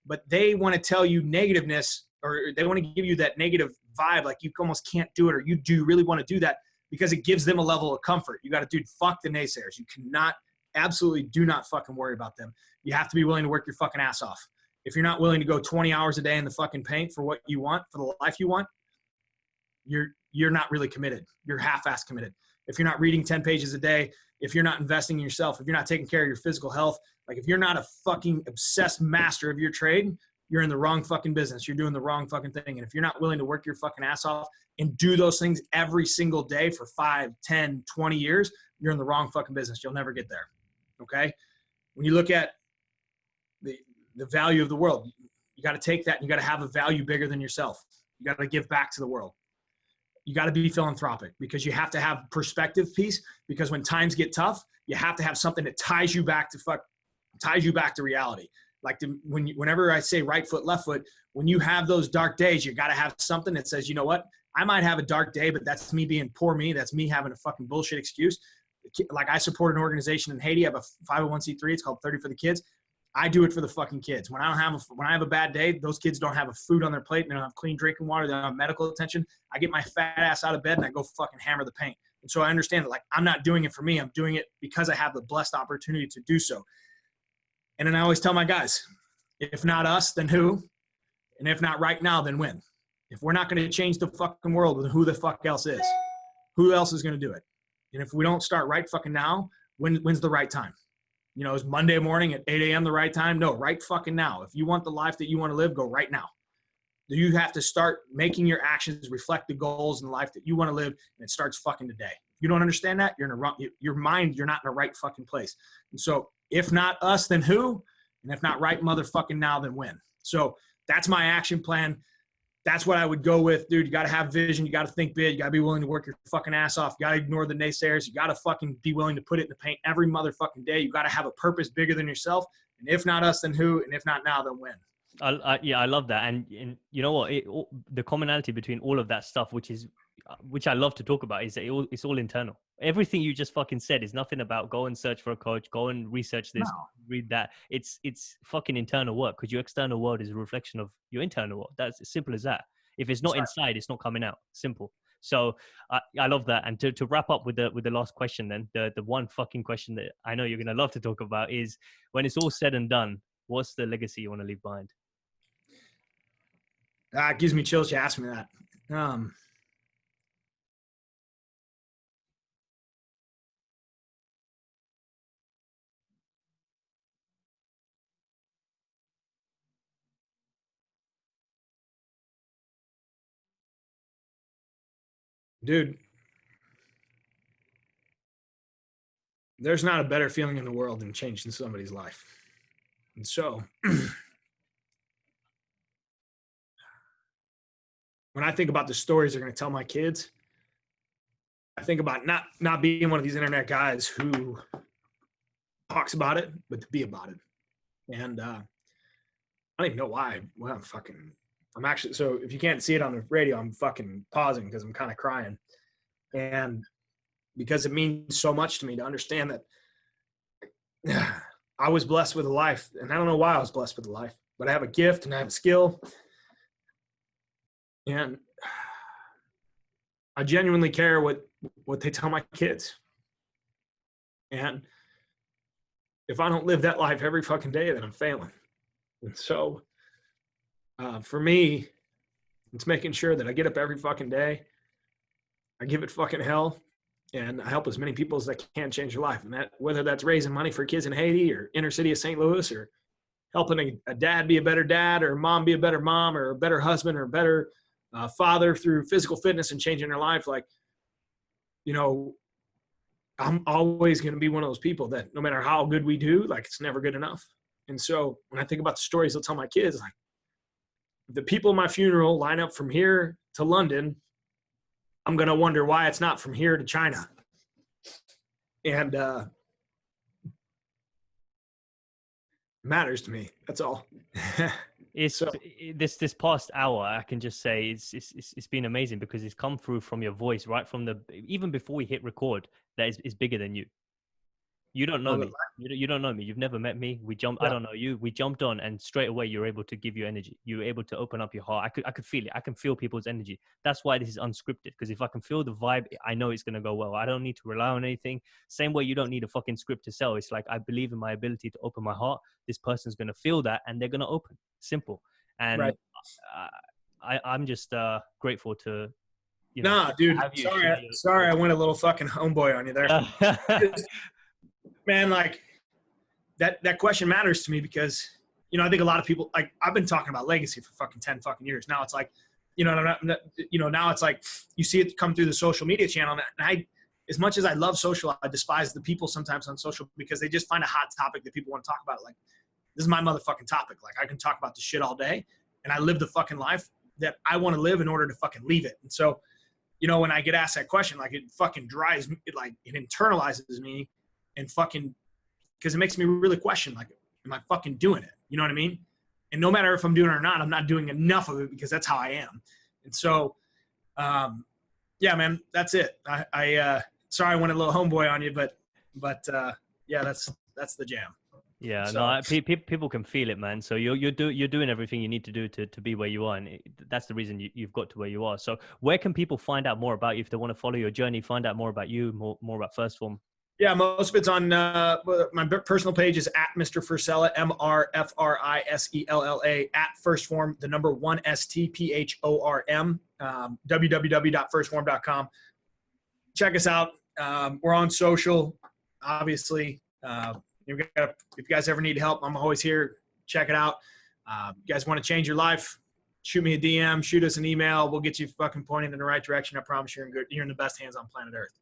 But they want to tell you negativeness, or they want to give you that negative vibe, like you almost can't do it, or you do really want to do that, because it gives them a level of comfort. You got to, dude, fuck the naysayers. You cannot, absolutely do not fucking worry about them. You have to be willing to work your fucking ass off. If you're not willing to go 20 hours a day in the fucking paint for what you want, for the life you want, you're not really committed. You're half-ass committed. If you're not reading 10 pages a day, if you're not investing in yourself, if you're not taking care of your physical health, like if you're not a fucking obsessed master of your trade, you're in the wrong fucking business. You're doing the wrong fucking thing. And if you're not willing to work your fucking ass off and do those things every single day for 5, 10, 20 years, you're in the wrong fucking business. You'll never get there. Okay? When you look at the value of the world, you got to take that and you got to have a value bigger than yourself. You got to give back to the world. You got to be philanthropic because you have to have perspective piece, because when times get tough, you have to have something that ties you back to reality. Like whenever I say right foot, left foot, when you have those dark days, you got to have something that says, you know what, I might have a dark day, but that's me being poor me. That's me having a fucking bullshit excuse. Like I support an organization in Haiti. I have a 501c3. It's called 30 for the Kids. I do it for the fucking kids. When I have a bad day, those kids don't have a food on their plate. They don't have clean drinking water. They don't have medical attention. I get my fat ass out of bed and I go fucking hammer the paint. And so I understand that, like, I'm not doing it for me. I'm doing it because I have the blessed opportunity to do so. And then I always tell my guys, if not us, then who? And if not right now, then when? If we're not going to change the fucking world, then who the fuck else is? Who else is going to do it? And if we don't start right fucking now, when's the right time? You know, is Monday morning at 8 a.m. the right time? No, right fucking now. If you want the life that you want to live, go right now. You have to start making your actions reflect the goals in life that you want to live, and it starts fucking today. If you don't understand that, you're in a wrong, your mind, you're not in the right fucking place. And so if not us, then who? And if not right motherfucking now, then when? So that's my action plan. That's what I would go with, dude. You got to have vision. You got to think big. You got to be willing to work your fucking ass off. You got to ignore the naysayers. You got to fucking be willing to put it in the paint every motherfucking day. You got to have a purpose bigger than yourself. And if not us, then who? And if not now, then when? Yeah, I love that. And you know what? The commonality between all of that stuff, which I love to talk about, is that it's all internal. Everything you just fucking said is nothing about go and search for a coach, go and research this, read that. It's fucking internal work, because your external world is a reflection of your internal world. That's as simple as that. If it's not inside, it's not coming out. Simple. So I love that. And to wrap up with the last question, then the one fucking question that I know you're gonna love to talk about is, when it's all said and done, what's the legacy you want to leave behind? It gives me chills to ask me that. Dude, there's not a better feeling in the world than changing somebody's life. And so when I think about the stories they're going to tell my kids, I think about not being one of these internet guys who talks about it, but to be about it. And I don't even know why. Well, I'm actually, so if you can't see it on the radio, I'm fucking pausing because I'm kind of crying. And because it means so much to me to understand that I was blessed with a life, and I don't know why I was blessed with a life, but I have a gift and I have a skill. And I genuinely care what they tell my kids. And if I don't live that life every fucking day, then I'm failing. And so for me, it's making sure that I get up every fucking day. I give it fucking hell, and I help as many people as I can change their life. And that, whether that's raising money for kids in Haiti or inner city of St. Louis, or helping a dad be a better dad, or a mom be a better mom, or a better husband, or a better father through physical fitness and changing their life. Like, you know, I'm always going to be one of those people that no matter how good we do, like, it's never good enough. And so when I think about the stories I'll tell my kids, like, the people at my funeral line up from here to London, I'm going to wonder why it's not from here to China. And matters to me. That's all. This past hour, I can just say it's been amazing, because it's come through from your voice right from even before we hit record, that is bigger than you. You don't know me. You don't know me. You've never met me. Yeah. I don't know you. We jumped on, and straight away you're able to give your energy. You're able to open up your heart. I could feel it. I can feel people's energy. That's why this is unscripted, because if I can feel the vibe, I know it's going to go well. I don't need to rely on anything. Same way you don't need a fucking script to sell. It's like, I believe in my ability to open my heart. This person's going to feel that, and they're going to open. Simple. And right. I'm just grateful to, nah, dude. Sorry, I went a little fucking homeboy on you there. Man, like that question matters to me, because you know, I think a lot of people, like, I've been talking about legacy for fucking 10 fucking years. Now it's like, you know, now it's like you see it come through the social media channel. And as much as I love social, I despise the people sometimes on social because they just find a hot topic that people want to talk about. Like, this is my motherfucking topic. Like, I can talk about this shit all day, and I live the fucking life that I want to live in order to fucking leave it. And so, you know, when I get asked that question, like, it fucking drives me, it internalizes me, and fucking, because it makes me really question, like, am I fucking doing it? You know what I mean? And no matter if I'm doing it or not, I'm not doing enough of it because that's how I am. And so, yeah, man, that's it. Sorry I went a little homeboy on you, but yeah, that's the jam. Yeah, so. No, people can feel it, man. So you're doing everything you need to do to be where you are, and that's the reason you've got to where you are. So where can people find out more about you if they want to follow your journey, find out more about you, more about First Phorm? Yeah, most of it's on my personal page is at Mr. Frisella, MrFrisella, at First Phorm, the number 1 STPHORM, www.firstphorm.com. Check us out. We're on social, obviously. If you guys ever need help, I'm always here. Check it out. You guys want to change your life, shoot me a DM, shoot us an email. We'll get you fucking pointing in the right direction. I promise you're in the best hands on planet Earth.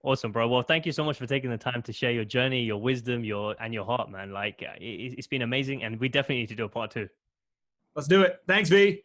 Awesome, bro. Well, thank you so much for taking the time to share your journey, your wisdom, and your heart, man. Like, it's been amazing, and we definitely need to do a part 2. Let's do it. Thanks, V.